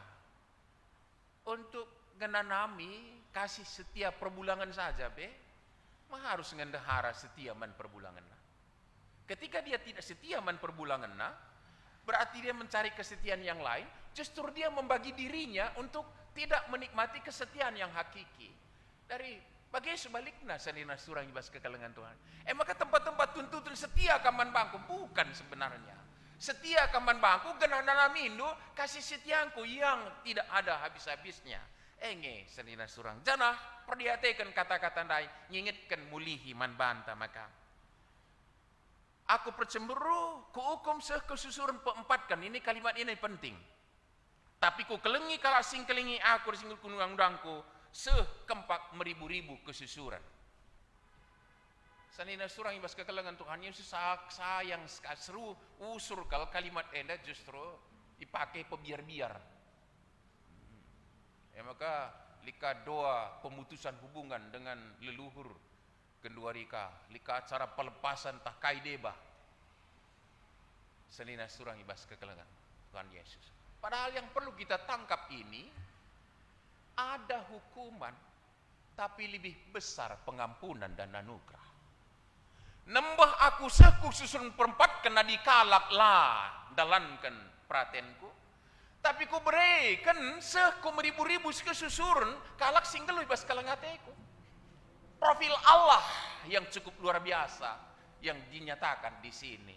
untuk genanami kasih setia perbulangan saja be mah harus ngendahara setia man perbulangan ketika dia tidak setia man perbulangan berarti dia mencari kesetiaan yang lain, justru dia membagi dirinya untuk tidak menikmati kesetiaan yang hakiki. Dari bagi sebaliknya sanina surang ibas kekelengan Tuhan. Maka tempat-tempat tuntutan setia kaman bangku bukan sebenarnya. Setia kaman bangku genana mindu kasih setiaku yang tidak ada habis-habisnya. Sanina surang. Janah perdiatekan kata-kata dai nyingitkan mulihi man banta maka. Aku percemberu, ku hukum seh kesusuran peempatkan. Ini kalimat ini penting. Tapi ku kelengi kalau sing kelengi aku singul kunung-undangku seh kempak meribu-ribu kesusuran. Sanina surang ibas kekelengan Tuhan Yesus sayang seru usur kalau kalimat enda justru dipakai pebiar-biar. Maka lika doa pemutusan hubungan dengan leluhur kedua rika lika acara pelepasan tak kaideba senina surang ibas kekelengan Tuhan Yesus. Padahal yang perlu kita tangkap ini ada hukuman tapi lebih besar pengampunan dan anugerah. Nembah aku seku susun perempat kena dikalak lah dalankan pratenku tapi ku berikan seku meribu-ribu kesusurun kalak singgel ibas kalengateku. Profil Allah yang cukup luar biasa yang dinyatakan di sini.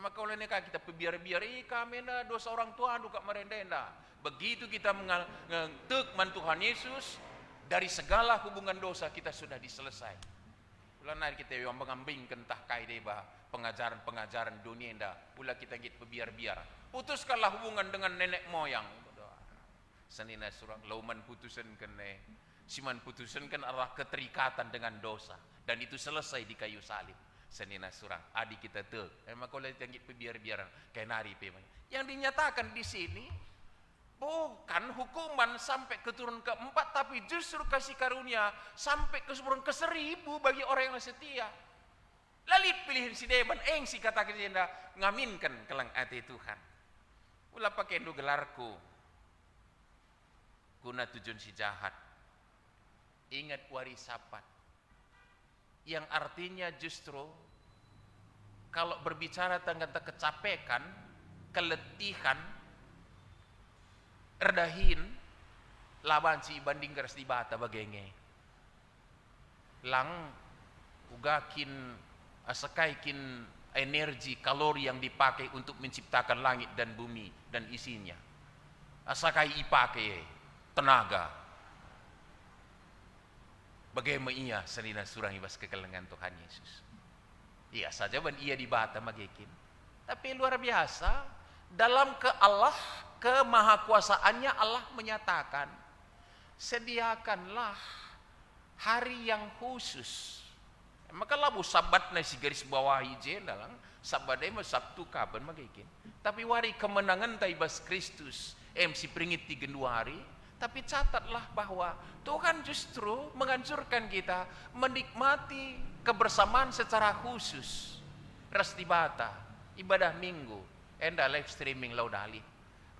Maka oleh nekah kita pebiar-biar kami dosa orang tua duka merendenda. Begitu kita mengetuk man Tuhan Yesus dari segala hubungan dosa kita sudah diselesai. Ulah kita yang mengambingkan tah kaideba pengajaran-pengajaran dunia enda. Ulah kita ngit pebiar-biar. Putuskanlah hubungan dengan nenek moyang. Senina surang lauman putusan kene. Siman putusan kan adalah keterikatan dengan dosa dan itu selesai di kayu salib. Senina surang adik kita tuh. Maka oleh tanggit biar-biaran kayak nari pemang. Yang dinyatakan di sini bukan hukuman sampai keturunan keempat, tapi justru kasih karunia sampai keturunan ke-1000 bagi orang yang setia. Lalit pilihan si deban, si kata kejenda ngaminkan kelang hati Tuhan. Ulah pakai endo gelarku, guna tujuan si jahat. Ingat warisapat yang artinya justru kalau berbicara tentang kecapekan, keletihan, erdahin laban si banding keras di bata bagenge lang ugakin asakaikin energi kalori yang dipakai untuk menciptakan langit dan bumi dan isinya asakai ipakai tenaga. Bagaimana ia senina surang ibas kekelengan Tuhan Yesus. Iya saja ban ia dibata magikin. Tapi luar biasa, dalam kemahakuasaannya Allah menyatakan, sediakanlah hari yang khusus. Maka labu sabat nasi garis bawahi je dalam sabat mah Sabtu kapan magikin. Tapi wari kemenangan taibas Kristus si peringit 32 hari. Tapi catatlah bahwa Tuhan justru menganjurkan kita menikmati kebersamaan secara khusus. Ras di bata, ibadah minggu, enda live streaming laudali,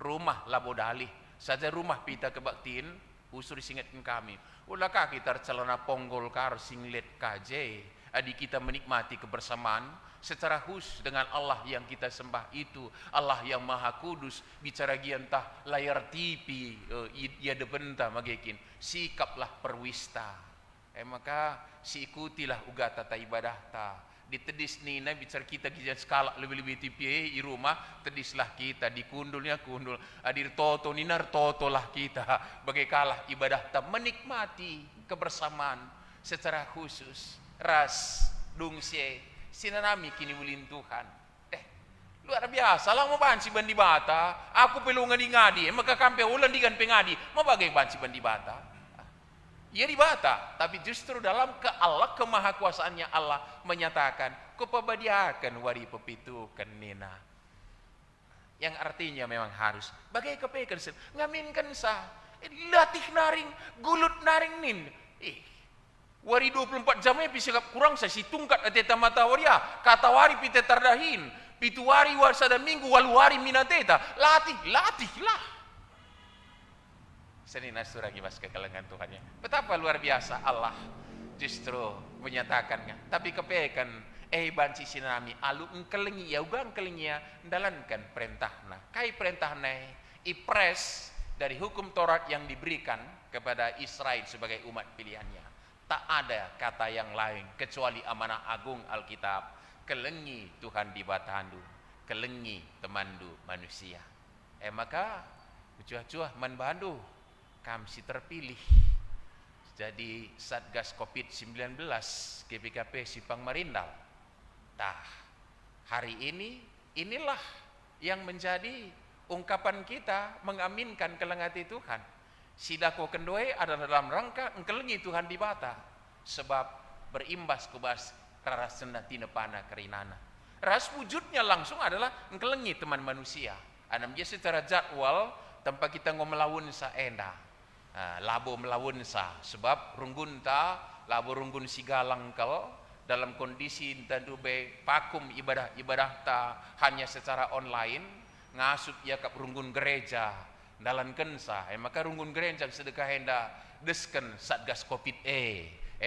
rumah labodali, saja rumah pita kebaktiin, usur singatkan kami. Ulakah kita celana ponggol kar singlet KJ, adik kita menikmati kebersamaan secara khusus dengan Allah yang kita sembah itu, Allah yang maha kudus. Bicara giantah layar TV ia debenta magikin, sikaplah perwista. Maka siikutilah ugata ta ibadah ta. Ditedis nina bicara kita gijan skala lebih-lebih TV di rumah, tedislah kita dikundulnya kundul, adir toto ninar toto lah kita. Bagaikalah ibadah ta menikmati kebersamaan secara khusus. Ras dungse sinanami kini ulin Tuhan. Luar biasa lah mau banci bandi bata. Aku perlu ngadi-ngadi. Maka kampe ulan digan pengadi. Mau bagai banci bandi bata. Ia di bata. Tapi justru dalam kemahakuasaannya Allah menyatakan, kupabadiakan wari pepitu kenina. Yang artinya memang harus. Bagai kepekan ngaminkan sah. Latih naring, gulut naring nin. Wari 24 jamnya bisa kurang saya si tungkat ateta matawaria kata wari pite tardahin pitu wari warsada minggu walu wari minateta latihlah senina surah gibas kekalengan Tuhannya. Betapa luar biasa Allah justru menyatakannya. Tapi kepekan banci sinami alu engkelengi ya uga engkelengi ya dalankan perintahna kai perintahna ipres dari hukum Taurat yang diberikan kepada Israel sebagai umat pilihannya. Tak ada kata yang lain kecuali amanah agung Alkitab. Kelengi Tuhan di batandu, kelengi temandu manusia. Maka cuah-cuah manbandu kami si terpilih jadi Satgas COVID-19 GBKP Sipang Marindal. Hari ini inilah yang menjadi ungkapan kita mengaminkan kelengati Tuhan. Sidako kendoe adalah dalam rangka engkelengi Tuhan di bata, sebab berimbas kubas raras sendatina pana kerinana. Ras wujudnya langsung adalah engkelengi teman manusia. Anam dia secara jadwal tanpa kita ngomelawun sa enda. Labo melawun sa sebab runggun ta labo runggun sigalang kal dalam kondisi tentu be pakum ibadah ta hanya secara online ngasup ya kap runggun gereja dalan kensa, maka runggun gerencang sedekah henda desken Satgas Covid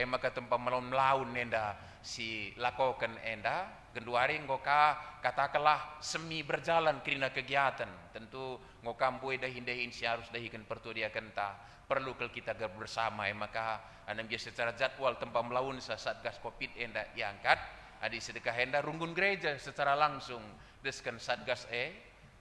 maka tempat melaun nenda si lakokan enda genduari ngoka katakanlah semi berjalan kerana kegiatan tentu ngokampui dahin si harus dahikan pertudiakan ta perlu kita bersama maka anam dia secara jadwal tempat melaun Satgas Covid enda diangkat adi sedekah henda runggun gereja secara langsung desken Satgas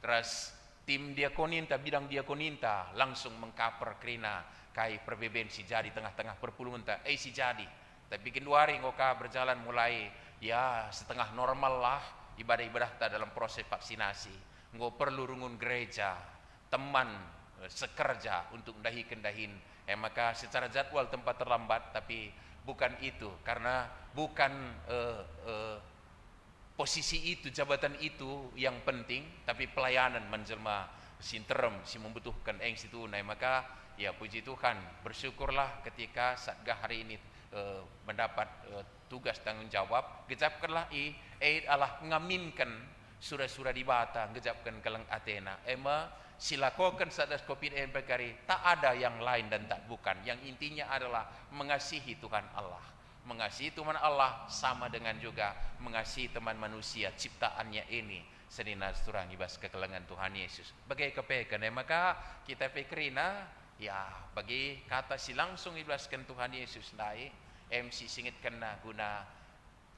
terus tim diakoninta, bidang diakoninta langsung mengkaper kerina kai perbeben si jadi tengah-tengah perpuluhan si jadi. Tapi kenduari ngoka berjalan mulai ya setengah normal lah ibadah-ibadah ta dalam proses vaksinasi. Ngo perlu rungun gereja, teman sekerja untuk dahin. Maka secara jadwal tempat terlambat tapi bukan itu karena bukan posisi itu, jabatan itu yang penting, tapi pelayanan menjelma sinterem si membutuhkan situ. Maka ya puji Tuhan, bersyukurlah ketika Satgas hari ini mendapat tugas tanggung jawab, gejapkanlah Allah ngaminkan surah-surah di bata, gejapkan kelang Athena. Silakokan Satgas Covid perkari tak ada yang lain dan tak bukan. Yang intinya adalah mengasihi Tuhan Allah. Mengasihi Tuhan Allah sama dengan juga mengasihi teman manusia ciptaannya ini. Senina surang ibas kekelengan Tuhan Yesus. Bagai kepekan maka kita pikirina ya bagi kata si langsung ibaskan Tuhan Yesus naik MC singit kena guna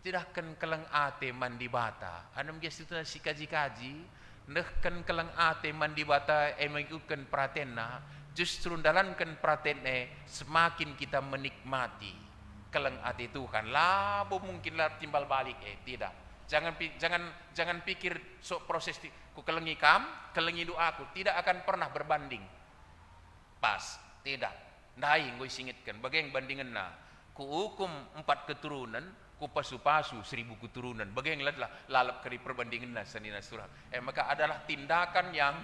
tidak ken keleng ate mandi bata. Hanam dia situ si kaji-kaji nehken keleng ate mandi bata mengikutkan pratena justru dalankan pratene semakin kita menikmati keleng ati Tuhan. Labo mungkinlah timbal balik tidak. Jangan pikir sok proses ku kelengi kelengi doaku tidak akan pernah berbanding. Pas, tidak. Dai ngoi singitkan bagaimana bandinganna. Ku hukum 4 keturunan, ku pasu-pasu 1000 keturunan. Bagaimana lalap kali perbandinganna sanina surah. Maka adalah tindakan yang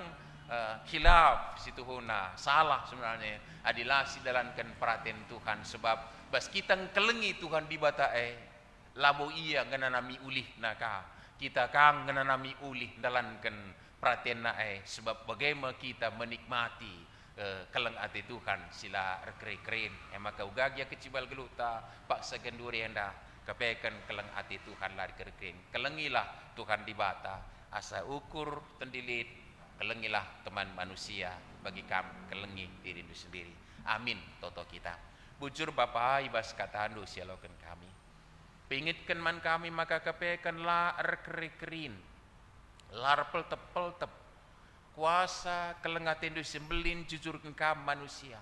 khilaf situhuna, salah sebenarnya. Adilah sidalankan perhatian Tuhan sebab bas kita kelengi Tuhan di bata labo iya ngananami ulih naka kita kang ngananami ulih dalankan perhatian na sebab bagaimana kita menikmati keleng ati Tuhan sila rekre-keren maka ugagya kecibal geluta pak segenduri enda kepekan keleng ati Tuhan lari keren kelengilah Tuhan di bata asa ukur tendilit kelengilah teman manusia bagi kami kelengi diri sendiri amin toto kita bujur Bapa ibas katandu sialokan kami pingitkan man kami maka kepekan la rekre-keren lar peltep kuasa kelengatin du sembelin jujurkan kam manusia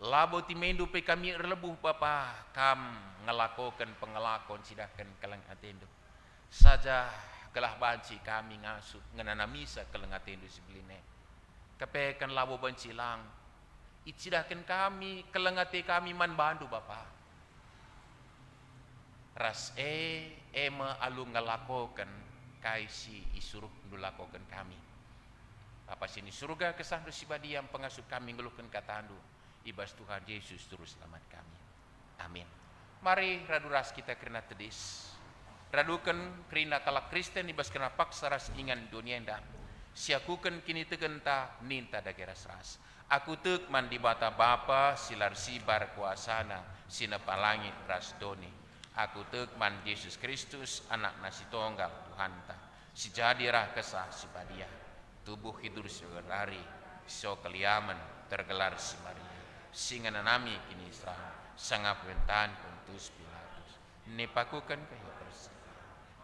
labo timendu pe kami lebuh Bapa kam ngelakokan pengelakon sidahkan kelengatin du saja kelah banci kami ngasut ngananamisa kelengatin du sebeline kepekan labo bancilang icidahkan kami kelengati kami man bandu Bapa ras ema alu ngelakokan kaisi isuruh dulakokan kami apa sini surga kesandu sibadi yang pengasuh kami ngeluhkan katandu ibas Tuhan Yesus terus selamat kami amin mari radu ras kita kena tedis radukan kerina kalak Kristen ibas kena paksa ras ingan dunia endah siakukan kini tegenta ninta dageras ras aku tek mandi bata Bapa silar sibar kuasana sina palangit ras doni aku tekman Yesus Kristus anak nasi tunggal Tuhan ta si jadirah kesah si badia tubuh hidur segerari so keliaman tergelar si Maria singa nami kini Israel sangap wentan kuntus Pilatus nepakukan kayu bersih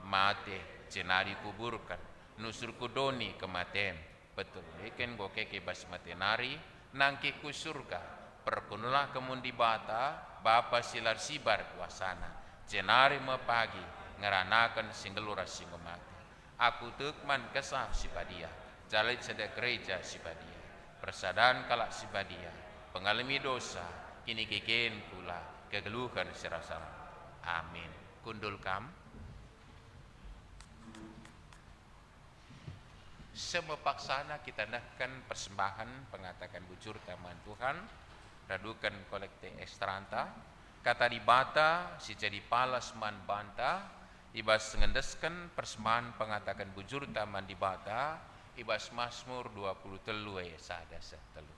mate cenari kuburkan nusur kudoni kematian betul ikan gokeke bas matenari nangki ku surga perkunulah kemundi bata Bapa silar sibar kuasana jenari mepagi ngeranakan singgelura singgomati aku tekman kesah sipadia jalit sedek gereja sipadia persadaan kalak sipadia pengalami dosa kini keken pula kegeluhan serasa amin kundul kam semepaksana kita nakkan persembahan pengatakan bujur taman Tuhan radukan kolekte ekstranta kata di bata si jadi palas man banta ibas ngendeskan persembahan pengatakan bujur taman di bata ibas Mazmur 20 telu sada setelu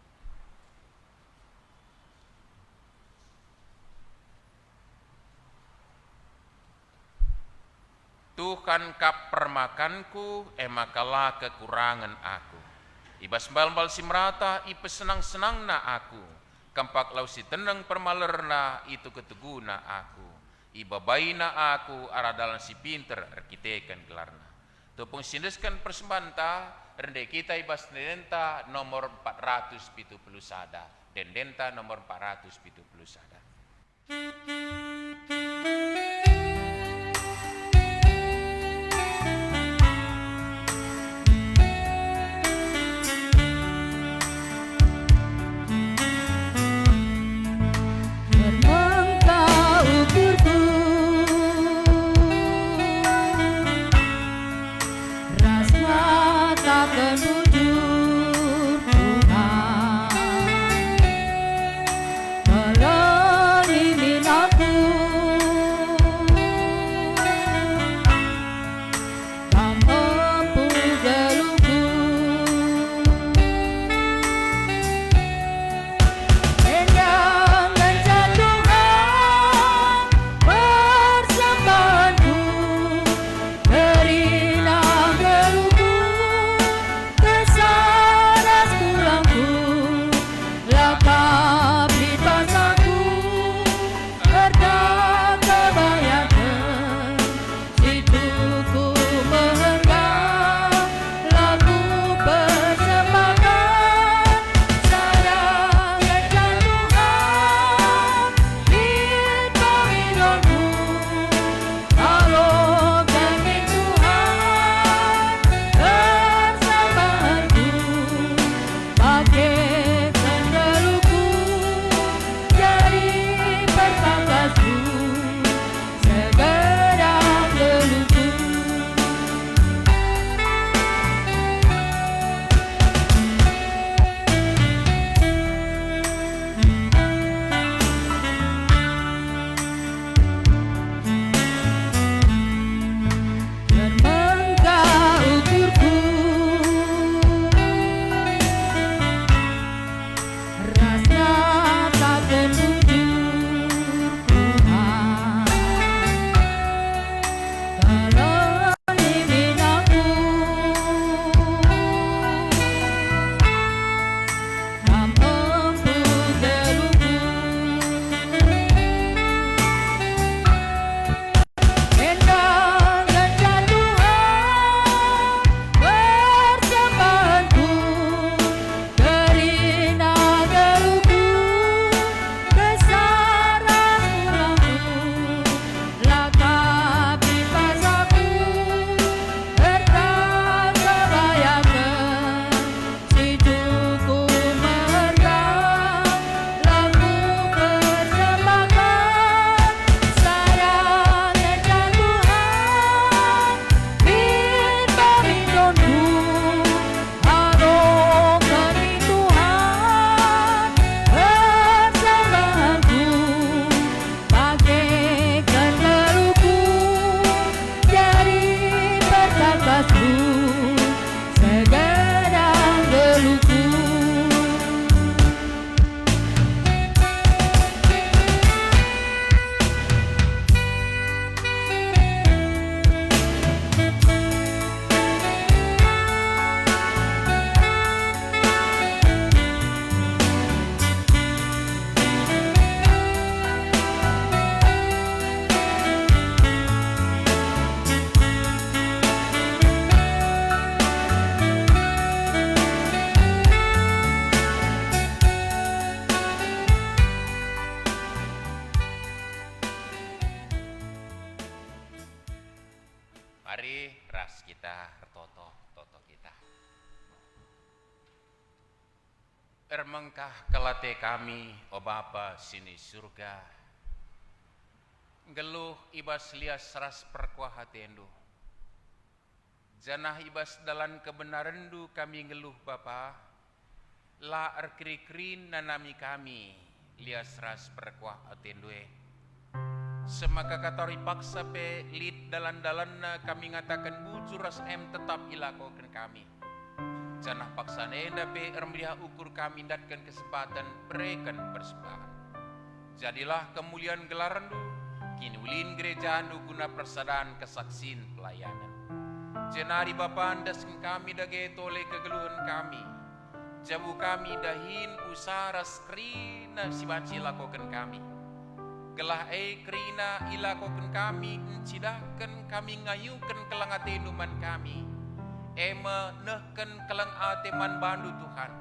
Tuhan kap permakanku emakalah kekurangan aku ibas bal-bal simrata ipes senang-senang na aku kampak lau si tenang permalerna itu keteguna aku ibabaina aku aradalan si pinter arkitekan gelarna tupung sindeskan persembanta rende kita ibas dendenta nomor 470 sada dendenta nomor 470 sada Aku Mari ras kita toto kita. Ermengkah kelate kami, o Bapa sini surga. Geluh ibas lias ras perkuah hatendu. Janah ibas dalan kebenarandu kami geluh Bapa. La erkri-krin nanami kami lias ras perkuah hatendue. Semaka katori paksa pe lid dalan-dalan kami ngatakan bujur ras tetap ilakokan kami. Janah paksa nenda pe ermliha ukur kami datkan kesempatan berikan persembahan. Jadilah kemuliaan gelarandu, kini ulin gereja andu guna persadaan kesaksin pelayanan. Jenari Bapa andaskan kami dage tole kegeluhan kami. Jabu kami dahin usaras krina sibanci lakokan kami. Gelah krina ilakokan kami, encidakan kami ngayukan kelang atenuman kami. Ema nehken kelang ateman bandu Tuhan.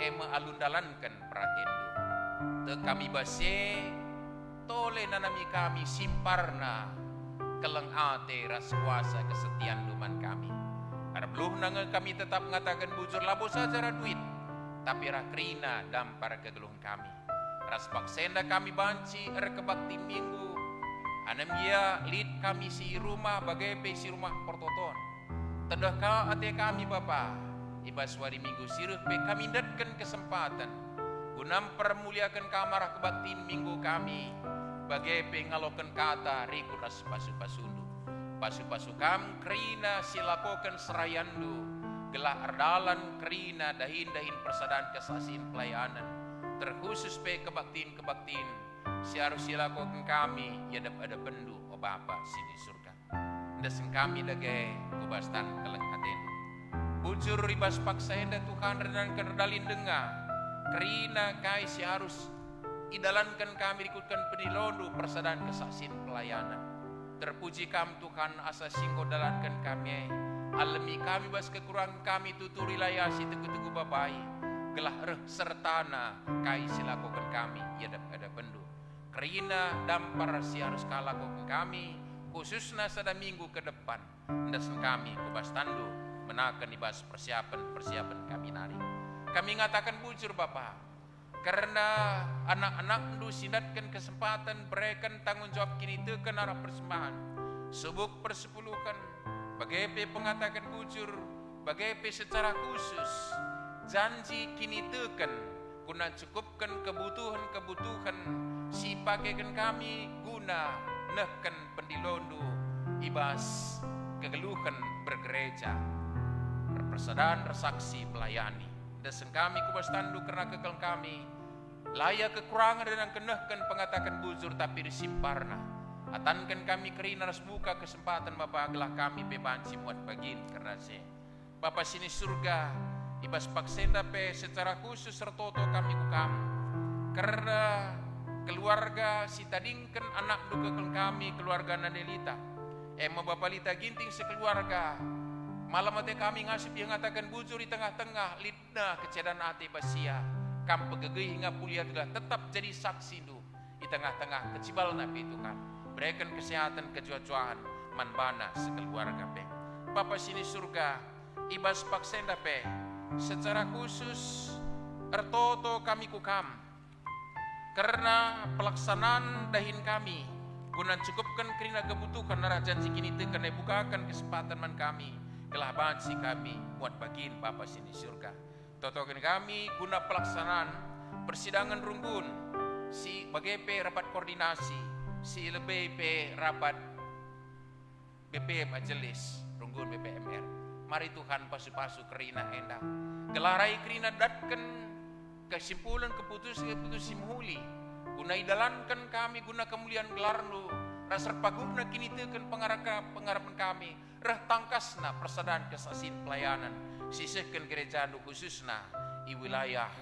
Ema alundalankan pratendu. Te kami base, tole nanami kami simparna kelang ate ras kuasa kesetiaan duman kami. Arbluh nanga kami tetap mengatakan bujur labo saja duit, tapi rakrina dampar kegeluhan kami. Ras paksenda kami banci kebakti minggu. Anam ia lid kami si rumah bagai si rumah portoton. Tedah ka ate kami Bapa. Ibas wari minggu siruh pe kami datkan kesempatan. Gunam permuliakan kamar kebakti minggu kami. Bagai pe ngalokan kata riku ras pasu-pasundu. Pasu-pasu kam krina silakokan serayandu. Gelah ardalan krina dahin-dahin persadaan kesasin pelayanan. Terkhusus pe kebaktiin si harus silakokan kami yadap ada bendu o Bapa sini surga. Ndesen kami dage kubastan keleng haten. Bujur ribas paksa enda Tuhan renan kerdalin denga. Kerina kai si harus idalankan kami ikutkan penilondu persadaan kesaksin pelayanan. Terpuji kami Tuhan asa singgo dalankan kami. Alami kami bas kekurangan kami tuturi layasi teguh-teguh babai. Gelah sertana kai silakokan kami yadap ada bendu. Kerina dampar si harus kalakokan kami khususnya sada minggu ke depan. Ndasen kami kubas tandu menakan ibas persiapan kami nari. Kami ngatakan bujur Bapa, karena anak-anak ndu sindatkan kesempatan berikan tanggung jawab kini tekan arah persembahan. Subuk persepuluhkan bagai pengatakan bujur, bagai secara khusus janji kini tekan guna cukupkan kebutuhan si pakaikan kami guna nehken pendilondu ibas kegeluhan bergereja persadaan resaksi pelayani. Desen kami kubas tandu karena kekel kami layak kekurangan dan kenehken pengatakan bujur tapi disimparna. Atankan kami kerina ras buka kesempatan Bapa gelah kami bebanci muat bagin karena Bapa sini surga ibas paksenda pe secara khusus sertoto kami kukam karena keluarga si tadingken anak dukekel kami keluarga Nadelita ema Bapa Lita ginting sekeluarga malam ate kami ngasih yang ngatakan bujur di tengah-tengah lidna kecedan ate basia kam pegegei hingga pulia telah tetap jadi saksi du di tengah-tengah kecibal nabi Tuhan berikan kesehatan kejujuan manbana sekeluarga pe Bapa sini surga ibas paksenda pe secara khusus ertoto kami kukam karena pelaksanaan dahin kami guna cukupkan kerina kebutuhan narah janji kini tekan bukakan kesempatan man kami gelah banci kami muat bagin Bapa sini surga totokan kami guna pelaksanaan persidangan runggun si bagai rapat koordinasi si lebih rapat BP majelis runggun BPMR. Mari Tuhan pasu-pasu kerina endah. Gelarai kerina datkan kesimpulan keputusan simhuli. Guna idalankan kami guna kemuliaan gelarnu. Rasar pagupna kini tekan pengharapan kami. Reh tangkasna persadaan kesasin pelayanan. Sisihkan gereja khususna i wilayah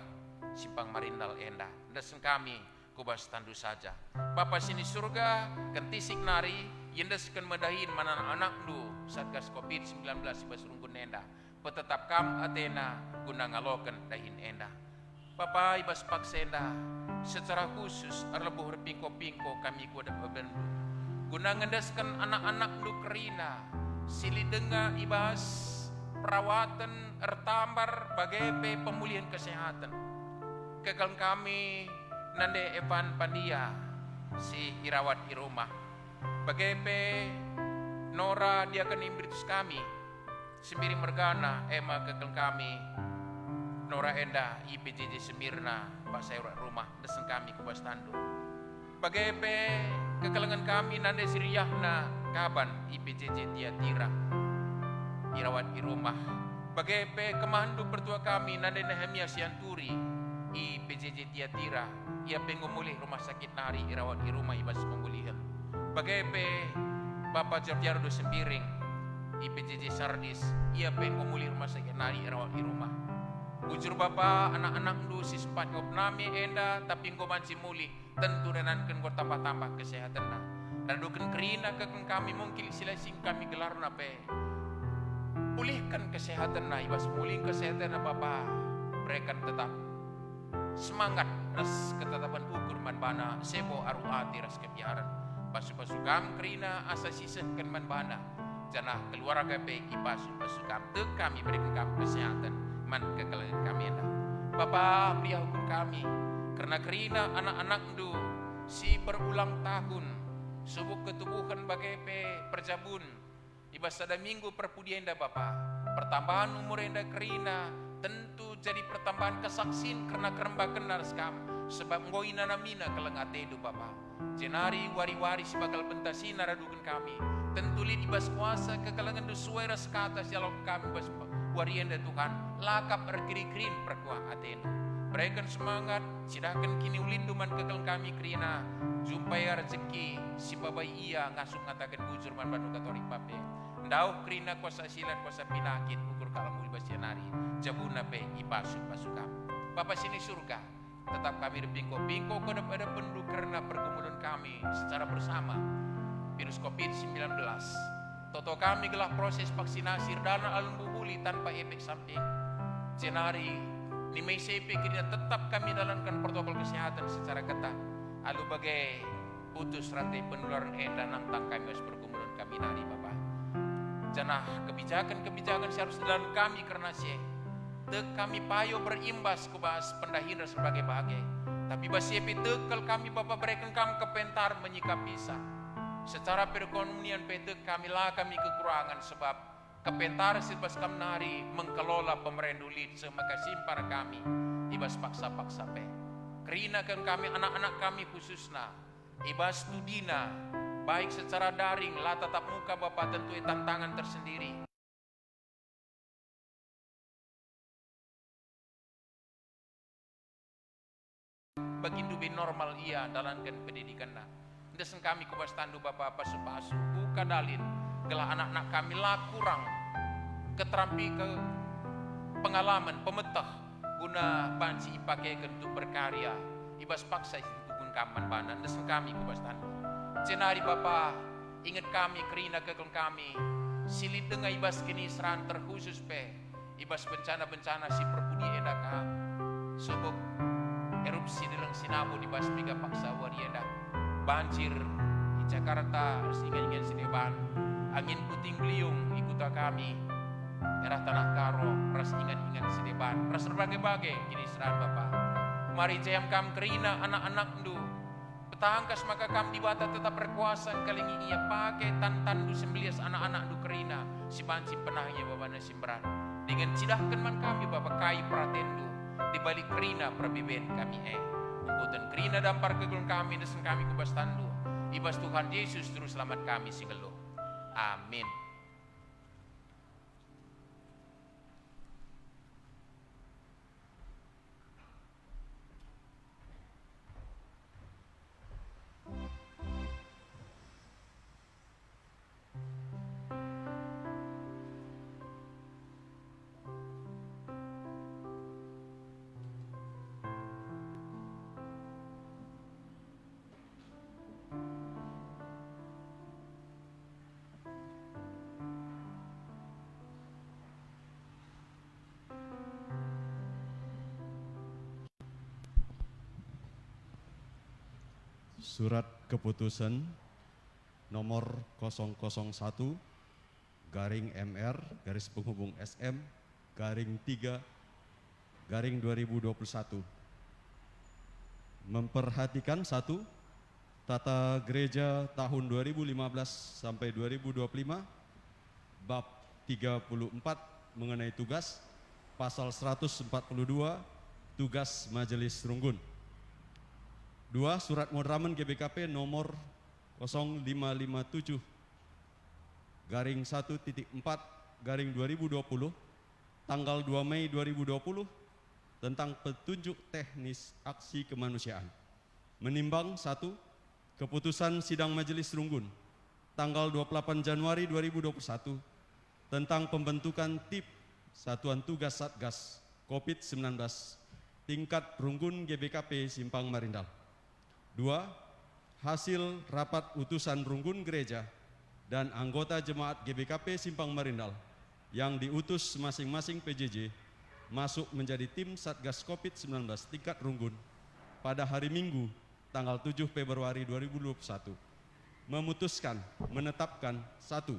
Simpang Marindal endah. Desen kami kubas tandu saja. Bapa sini surga kentisik nari yendeskan medahin mana anak du Satgas COVID-19 ibas rungkun enda petetap kam Athena guna ngalokan dahin enda Bapa ibas paksenda secara khusus arlebuh pingko-pingko kami kuda bebendu guna ngendeskan anak-anak du kerina silidenga ibas perawatan ertambar bagai pemulihan kesehatan. Kegal kami nande Evan Pandia si irawat di rumah. Bagai Nora dia akan imbritus kami. Sembiri mergana Emma kegal kami. Nora Enda IPJJ Semirna Pak Sayurat rumah desen kami ke Bastandu. Bagai kekelengan kami nande Siriyahna Kaban IPJJ Tiatira irawat di rumah. Bagai kemandu pertua kami nande Nehemia Sianturi IPJJ Tiatira ia pengumulih rumah sakit Nari irawat di rumah ibas pemulihan. Bagai Bapak Jordiardo Sembiring IPJJ Sardis ia pengumulih rumah sakit Nari irawat di rumah. Bujur Bapak anak-anak du si sempat ngopnami enda tapi ngobanci muli tentu denankan kau tambah-tambah kesehatan na. Radukan kerina keken kami mungkin silasing kami gelar na pulihkan kesehatan na ibas pulih kesehatan na Bapak berikan tetap semangat ras ketetapan ukur manbana sebo aru ati ras kebiaran pasu-pasukam kerina asa sisehkan manbana janah keluarga pe ipasu pasukam te kami berikan kami kesehatan man kekalahan kami enda. Bapak beri hukum kami karena kerina anak-anak du si berulang tahun subuk ketubuhan bagai perjabun ibas ada minggu perpudi enda Bapak pertambahan umur enda kerina tentu jadi pertambahan kesaksin karena kerembak kenar skam sebab ngoina namina kelengate du Bapak jenari wari-wari sebagai pentasina radukan kami tentu li ibas kuasa kekalangan du suara sekata sialok kami bas warienda Tuhan lakap erkiri-kirin perkuah Athena berikan semangat sidahkan kini ulinduman kekal kami kerina jumpai rezeki si babai iya ngasuk ngatakan bujur man banu katorik pape ndau kerina kuasa silan kuasa pinakit ukur kalam ulibas janari jabuna pe ipasuk pasukam Bapak sini surga tetap kami bingko-bingko kepada pendu karena pergumulan kami secara bersama virus COVID-19 Toto kami gelah proses vaksinasi dana alun buhuli tanpa efek samping. Jenari ni Mei CP kini tetap kami jalankan protokol kesehatan secara ketat. Alu bagai putus rantai penularan dan nantang kami harus bergumulan kami nari Bapak. Janah kebijakan-kebijakan seharusnya dalam kami karena kami payo berimbas ke bahas pendahiran sebagai bahagia. Tapi basi tekal kami Bapak berikan kami kepentar menyikapi secara perekonomian PT kami kekurangan sebab kepentar silbas kami nari mengkelola pemerintah semaka simpar kami ibas paksa-paksa pe kerina kan kami anak-anak kami khususnya ibas studina baik secara daring lah tatap muka Bapak tentu tantangan tersendiri bagi dubi normal ia dalamkan pendidikan desen kami kubas tandu Bapak pasu-pasu buka dalin gelah anak-anak kami lah kurang keterampi ke pengalaman pemetah guna banci pakai untuk berkarya ibas paksa hubungan kaman banan desen kami kubas tandu cenari Bapak ingat kami kerina kekal kami silid dengan ibas kini seran terkhusus pe ibas bencana-bencana si perpudi edaka subuk erupsi dalam sinabu di bas mega paksa warienda banjir di Jakarta harus ingat-ingat sineban angin puting beliung ikut kami erah tanah karo ras ingat-ingat sineban ras berbagai-bagai kini serang Bapak mari jayam kam kerina anak-anak ndu petangkas maka kam di bata tetap berkuasa kalingi ia pakai tantan du sembelias anak-anak du kerina si banci penahnya Bapak nasimberan dengan cidahkan man kami Bapak kai pratendu di balik kerina perbiben kami Bukan kerina dampar kegelun kami desen kami kubas tandu ibas Tuhan Yesus terus selamat kami sigelo amin. Surat Keputusan nomor 001 garing MR garis penghubung SM garing 3 garing 2021. Memperhatikan satu, Tata Gereja tahun 2015 sampai 2025 bab 34 mengenai tugas, pasal 142 tugas Majelis Runggun. 2. Surat Modramen GBKP nomor 0557 garing 1.4 garing 2020 tanggal 2 Mei 2020 tentang petunjuk teknis aksi kemanusiaan. Menimbang 1. Keputusan Sidang Majelis Runggun tanggal 28 Januari 2021 tentang pembentukan TIP Satuan Tugas Satgas COVID-19 tingkat Runggun GBKP Simpang Marindal. 2. Hasil rapat utusan Runggun Gereja dan anggota jemaat GBKP Simpang Marindal yang diutus masing-masing PJJ masuk menjadi tim Satgas COVID-19 tingkat Runggun pada hari Minggu tanggal 7 Februari 2021 memutuskan menetapkan 1.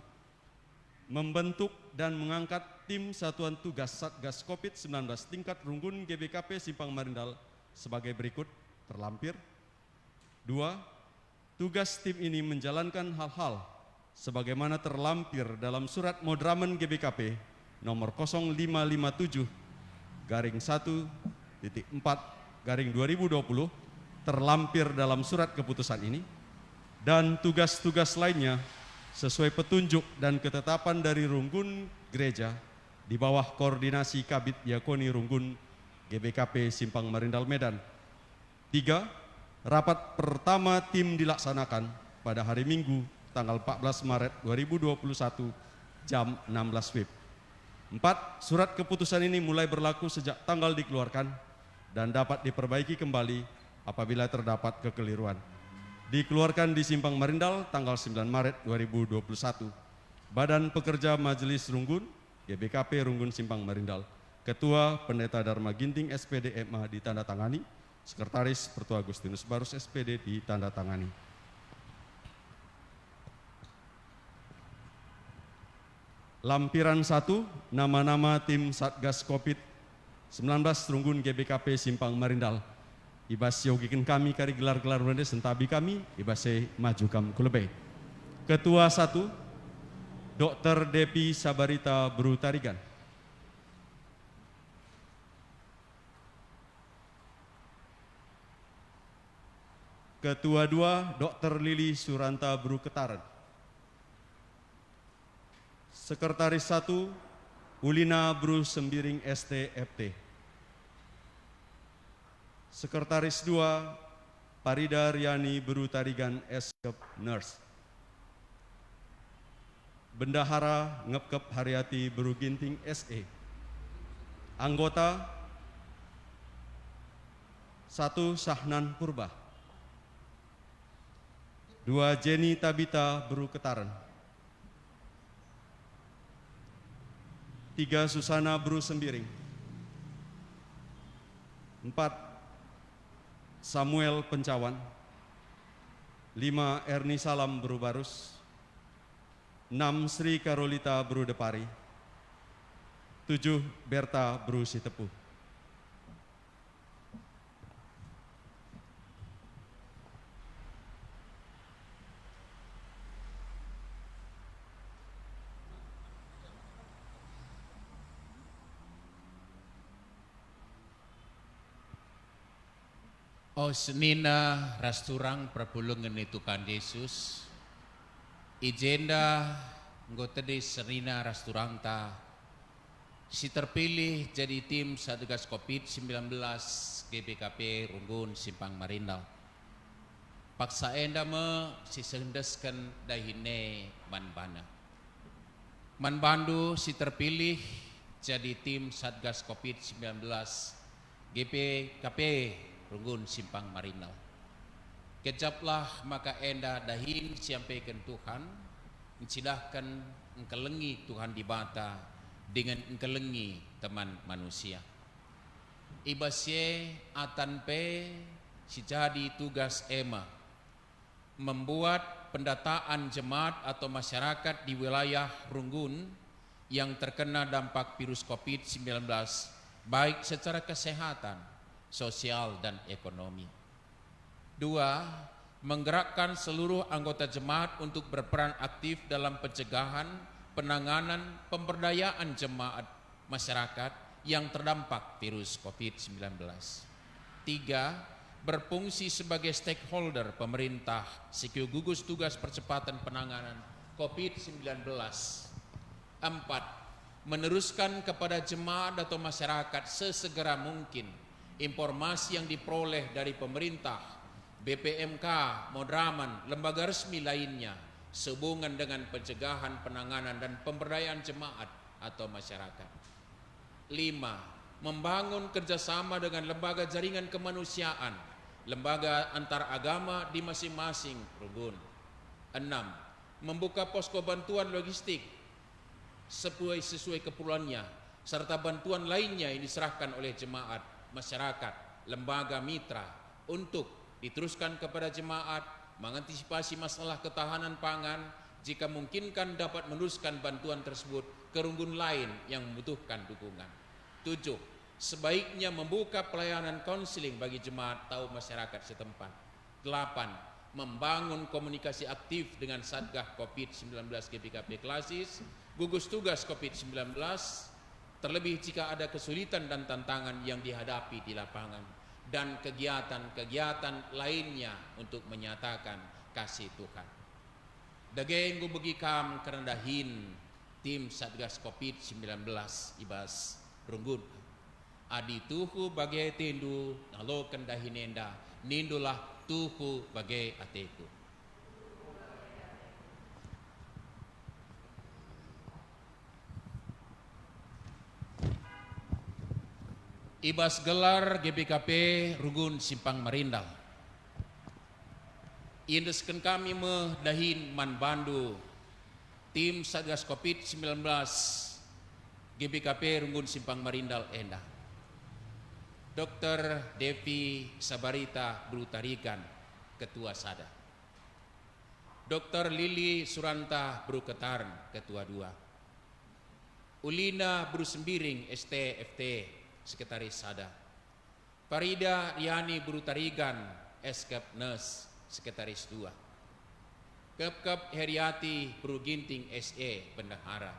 Membentuk dan mengangkat tim Satuan Tugas Satgas COVID-19 tingkat Runggun GBKP Simpang Marindal sebagai berikut terlampir. 2. Tugas tim ini menjalankan hal-hal sebagaimana terlampir dalam Surat Modramen GBKP nomor 0557 garing 1.4 garing 2020 terlampir dalam surat keputusan ini, dan tugas-tugas lainnya sesuai petunjuk dan ketetapan dari Runggun Gereja di bawah koordinasi Kabid Diakoni Runggun GBKP Simpang Marindal Medan. 3. Rapat pertama tim dilaksanakan pada hari Minggu tanggal 14 Maret 2021 jam 16 WIB. 4. Surat keputusan ini mulai berlaku sejak tanggal dikeluarkan dan dapat diperbaiki kembali apabila terdapat kekeliruan. Dikeluarkan di Simpang Marindal tanggal 9 Maret 2021. Badan Pekerja Majelis Runggun GBKP Runggun Simpang Marindal. Ketua Pendeta Dharma Ginting SPD MA ditandatangani. Sekretaris Pertua Agustinus Barus SPD ditandatangani. Lampiran 1, nama-nama tim Satgas COVID-19 Runggun GBKP Simpang Marindal. Ibas yogikin kami kari gelar-gelar rende sentabi kami, ibas maju kam kulebe. Ketua 1, Dr. Depi Sabarita Brutarigan. Ketua 2, Dr. Lili Suranta Bruketaran. Sekretaris 1, Ulina Bru Sembiring STFT. Sekretaris 2, Parida Riani Brutarigan S.Kep Nurse. Bendahara Ngepkep Haryati Beruginting SE. Anggota 1, Sahnan Purba. 2, Jenny Tabita Bruketaran. 3, Susana Bru Sembiring. 4, Samuel Pencawan. 5, Erni Salam Bru Barus. 6, Sri Karolita Bru Depari. 7, Berta Bru Sitepu. Osnina rasturang prapulungan itu kan Yesus. Ijenda ngotede serina rasturanta. Si terpilih jadi tim Satgas COVID-19 GBKP Runggun Simpang Marindal. Paksa enda me si sendeskan dahine manbana. Manbandu si terpilih jadi tim Satgas COVID-19 GBKP Runggun Simpang Marindal. Kecaplah maka enda dahin siampaikan Tuhan, silahkan engkelengi Tuhan di bata dengan engkelengi teman manusia. Ibasye atanpe si jadi tugas ema membuat pendataan jemaat atau masyarakat di wilayah Runggun yang terkena dampak virus COVID-19, baik secara kesehatan, sosial, dan ekonomi. 2. Menggerakkan seluruh anggota jemaat untuk berperan aktif dalam pencegahan, penanganan, pemberdayaan jemaat masyarakat yang terdampak virus COVID-19. 3. Berfungsi sebagai stakeholder pemerintah sekaligus tugas percepatan penanganan COVID-19. 4. Meneruskan kepada jemaat atau masyarakat sesegera mungkin informasi yang diperoleh dari pemerintah, BPMK, Modraman, lembaga resmi lainnya sehubungan dengan pencegahan, penanganan, dan pemberdayaan jemaat atau masyarakat. 5. Membangun kerjasama dengan lembaga jaringan kemanusiaan, lembaga antaragama di masing-masing rukun. 6. Membuka posko bantuan logistik sesuai keperluannya, serta bantuan lainnya yang diserahkan oleh jemaat, masyarakat, lembaga mitra untuk diteruskan kepada jemaat, mengantisipasi masalah ketahanan pangan, jika memungkinkan dapat meneruskan bantuan tersebut ke rukun lain yang membutuhkan dukungan. 7. Sebaiknya membuka pelayanan konseling bagi jemaat atau masyarakat setempat. 8. Membangun komunikasi aktif dengan Satgas COVID-19 GBKP Klasis, gugus tugas COVID-19, terlebih jika ada kesulitan dan tantangan yang dihadapi di lapangan, dan kegiatan-kegiatan lainnya untuk menyatakan kasih Tuhan. Dageng gubegikam kerendahin tim Satgas COVID-19 ibas Runggun. Adi tuhu bagai tindu nalo kendahinenda nindulah tuhu bagai ateku. Ibas gelar GBKP Runggun Simpang Marindal. Indesken kami dahin man bandu tim Satgas COVID-19 GBKP Runggun Simpang Marindal Endah. Dr. Devi Sabarita Brutarigan, Ketua Sada. Dr. Lili Suranta Bruketaran, Ketua 2. Ulina Brusembiring, STFT, Sekretaris Sada. Farida Riani Brutarigan, Eskep Nes, Sekretaris 2. Kep Heriati Bruginting, SE, Bendahara.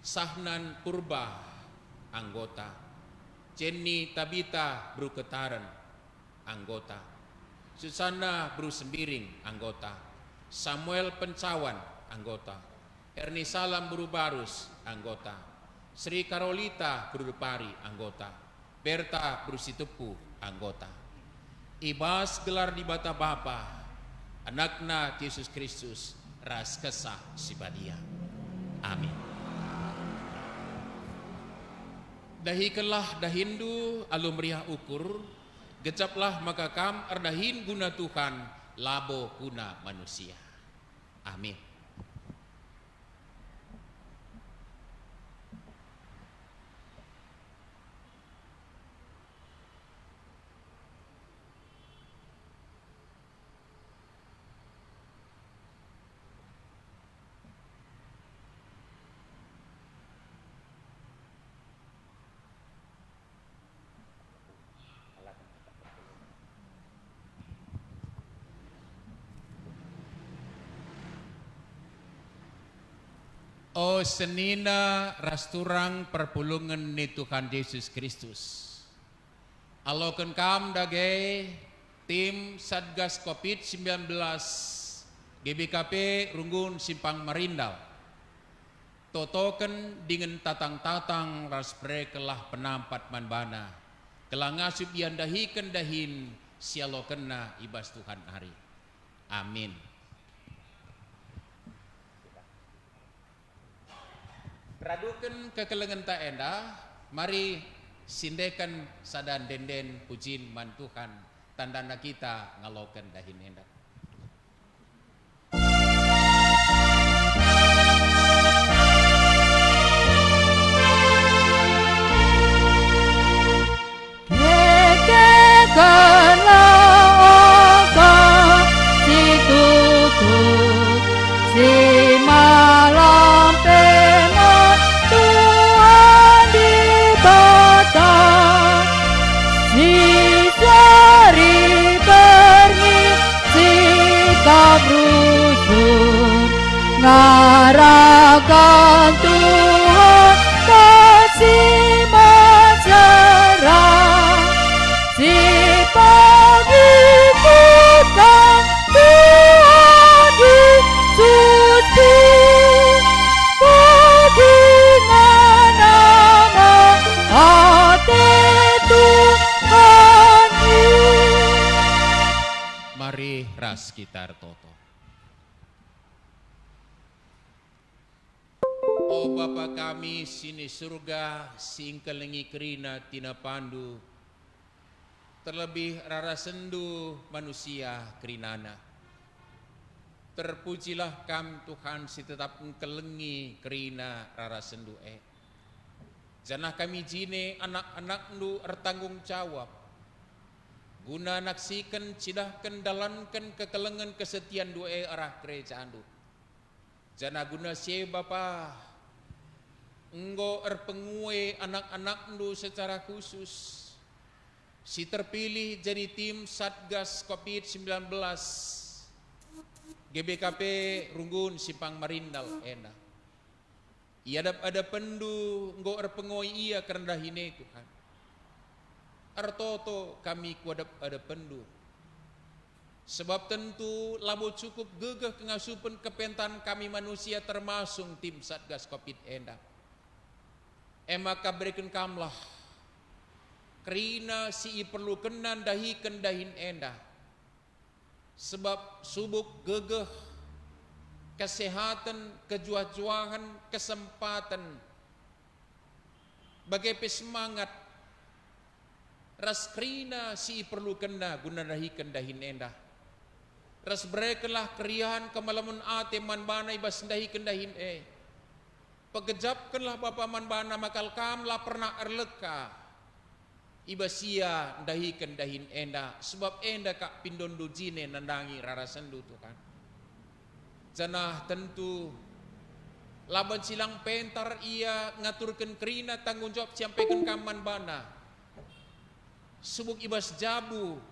Sahnan Purba, anggota. Jenny Tabita Bruketaran, anggota. Susana Brusembiring, anggota. Samuel Pencawan, anggota. Erni Salam Brubarus, anggota. Sri Karolita Brudepari, anggota. Berta Brusitepu, anggota. Ibas gelar di bata Bapa, anakna Yesus Kristus, ras kesah sibadia. Amin. Dahikanlah dahindu alum meriah ukur, gecaplah maka kam ardahin guna Tuhan, labo guna manusia. Amin. O senina rasturang perpulungan ni Tuhan Yesus Kristus. Alokan kam dage tim Satgas COVID-19 GBKP Runggun Simpang Marindal. Totoken dengan tatang-tatang raspre kelah penampat manbana. Kelangasup yandahi kendahin sialokena ibas Tuhan hari. Amin. Radukan kekelengan tak endah, mari sindekan sadan denden pujin man Tuhan, tandana kita ngalokan dahin endah. Kekekanlah oka, ngarakan Tuhan kasih mesra, si pengikutan Tuhan Yesus dengan nama hati Tuhan. Mari ras kita toto. O Bapa kami sini surga, singkelengi kerina tina pandu, terlebih rara sendu manusia kerinana. Terpujilah kam Tuhan si tetap engkelengi kerina rara sendu Janah kami jine anak-anak nu ertanggung jawab, guna naksikan cidahkan dalankan kekelengan kesetian doa arah kerajaan du. Janah guna sie Bapa enggo erpengue anak-anak nu secara khusus si terpilih jadi tim Satgas COVID-19 GBKP Runggun Simpang Marindal ena. Ia ada pendu enggo erpengoi ia kerendah hine Tuhan. Artoto kami kuadap ada pendu. Sebab tentu labo cukup gegeh kengasupan kepentan kami manusia termasuk tim Satgas Covid enda. Maka berikan kamlah kerina si perlu kenan dahi kendahin enda. Sebab subuk gegeh kesehatan, kejuah-juahan, kesempatan bagai pesemangat ras kerina si perlu kena guna dahi kendahin enda. Ras berekelah keriahan kemalamun ate manbana ibas dahi kendahin Pegejapkanlah Bapa manbana makal kam lah pernah erleka ibasia dahi kendahin enda sebab enda kak pindon dujine nandangi rara sendu Tuhan. Janah tentu laban silang pentar ia ngaturkan kerina tanggung jawab sampaikan kam manbana. Subuk ibas jabu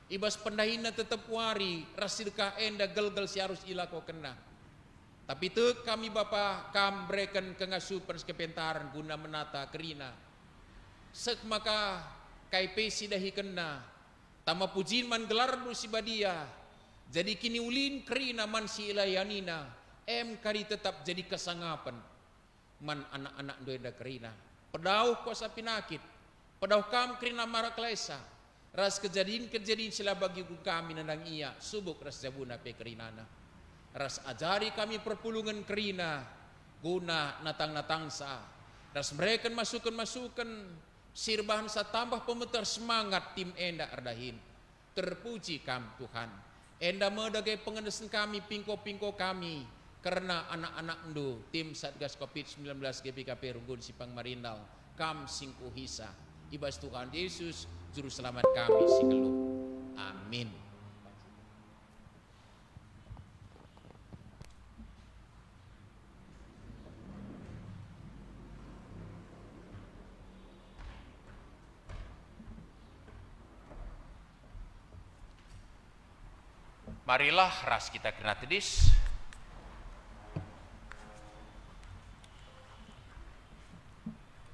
ibas pendahina tetap wari rasidkah enda gelgel si harus ilako kena. Tapi tu kami Bapa kam berikan kengasupan sekepentaran guna menata kerina. Sek maka kaipe sidahi kena. Tama pujin man gelar du si badia. Jadi kini ulin kerina man si ilayanina. Kari tetap jadi kesangapan. Man anak-anak doenda kerina. Pedauh kuasa pinakit. Pedauh kam kerina marak lesa. Ras kejadian sila bagi kami nandang iya. Subuk ras jabuna pe kerinana. Ras ajari kami perpulungan kerina guna natang-natangsa. Ras mereka masukan sirbahan sa tambah pemeter semangat tim enda ardahin. Terpuji kam Tuhan. Enda medagai pengendesan kami pingko-pingko kami karena anak-anak ndu tim Satgas COVID-19 GBKP Runggun Simpang Marindal kam singku hisa. Ibas Tuhan Yesus juru selamat kami sikelu. Amin. Marilah ras kita kena tedis.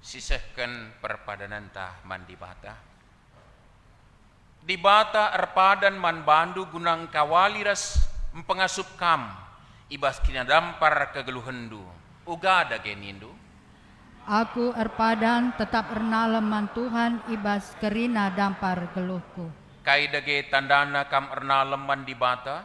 Sisehkan perpadanan tah mandi bata. Di bata erpadan man bandu gunang kawali ras empengasup kam. Ibas kina dampar kegeluhendu. Uga ada genindu. Aku erpadan tetap ernaleman Tuhan ibas kerina dampar geluhku. Kai dage tandana kam erna leman di bata.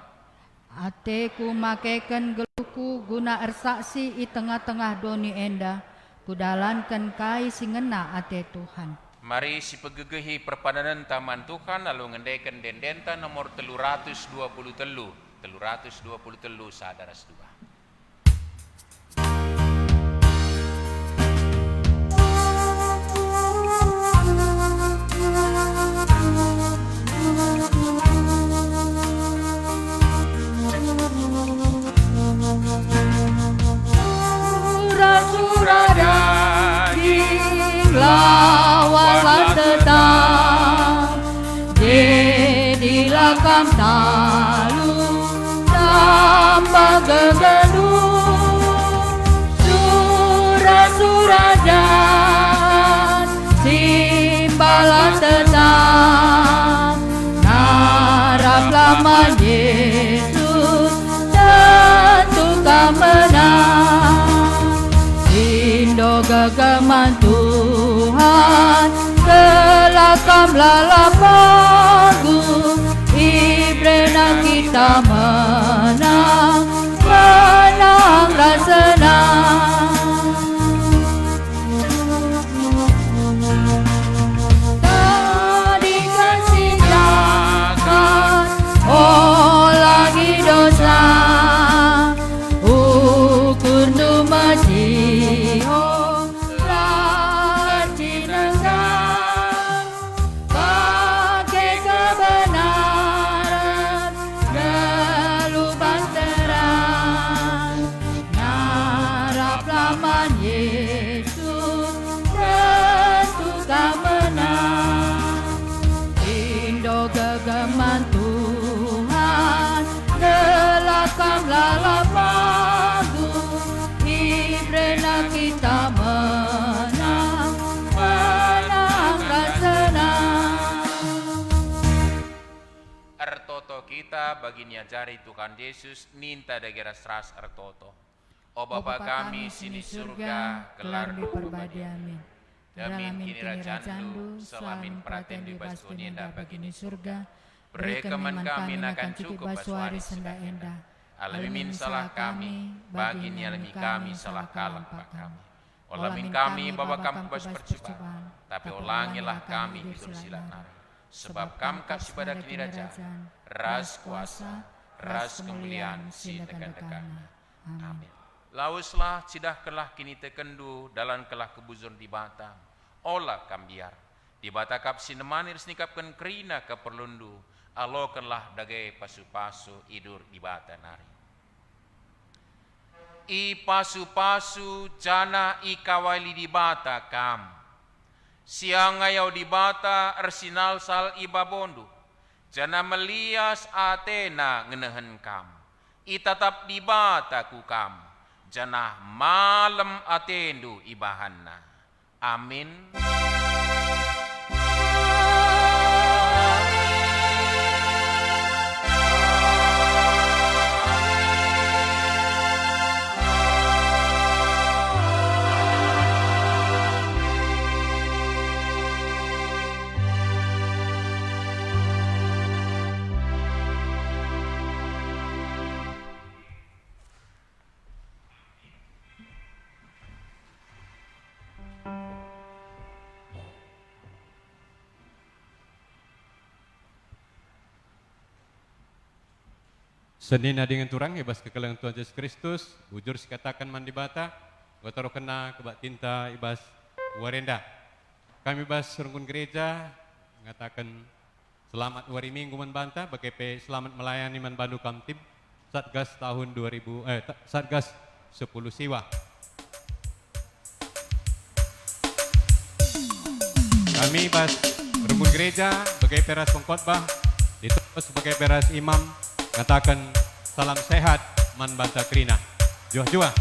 Ateku makeken geluhku guna ersaksi i tengah-tengah doni enda. Kudalankan kai singena ate Tuhan. Mari si pegegehi perpadanan taman Tuhan lalu ngendaikan dendenta nomor 323. 323 sadaras dua. Lawan tetap jadilah kam talu tanpa gegenu kamla lapagu, ibrena kita menang, menang dan senang. Tadi kesindakan, oh lagi dosa, ukur nu masih, oh rajin engkau, pakai kebenaran, geluban terang, nyarap laman Yesus, tentu kau menang. Indo gegeman Tuhan, nelakam lalapagu, ibrena kita menang, menang dan senang. Ertoto kita baginya jari Tuhan Yesus, ninta dageras ras ertoto. O Bapa kami sini surga, kelar diperbadi amin. Damin kini rajandu, selamin praten di basunienda bagini surga. Beri kemen kami nakan cukup basuari senda endah. Alamin salah kami, bagini alami kami salah kalang pak kami. Olamin kami bawa kami bas percobaan, tapi ulangilah kami hidup silat nari. Sebab kam kasih pada kini raja, ras kuasa, ras kemuliaan sindekan-dekan. Amin. Lauslah cidah kelah kini tekendu dalam kelah kebuzur di batang. Olah kambiar. Di bata kap sinemanir snikapkan kerina keperlundu. Alokanlah dagai pasu-pasu idur di bata nari. I pasu-pasu jana i kawali di bata kam. Siang ayau di bata arsinal sal ibabondu. Jana melias Athena ngenehen kam. I tatap di bata ku kam. Janah malam atendu ibahanna. Amin. Senina dengan turang ibas kekelangan Tuhan Yesus Kristus, bujur sikatakan mandi bata, gotoro kena kebak tinta ibas warenda. Kami ibas serungkun gereja, mengatakan selamat wari minggu menbanta, BKP selamat melayani menbandu kamtib, Satgas tahun 2000, Satgas 10 siwa. Kami ibas serungkun gereja, BKP ras pengkhotbah, ditulis BKP ras imam, mengatakan salam sehat man banta krina. Jua-jua.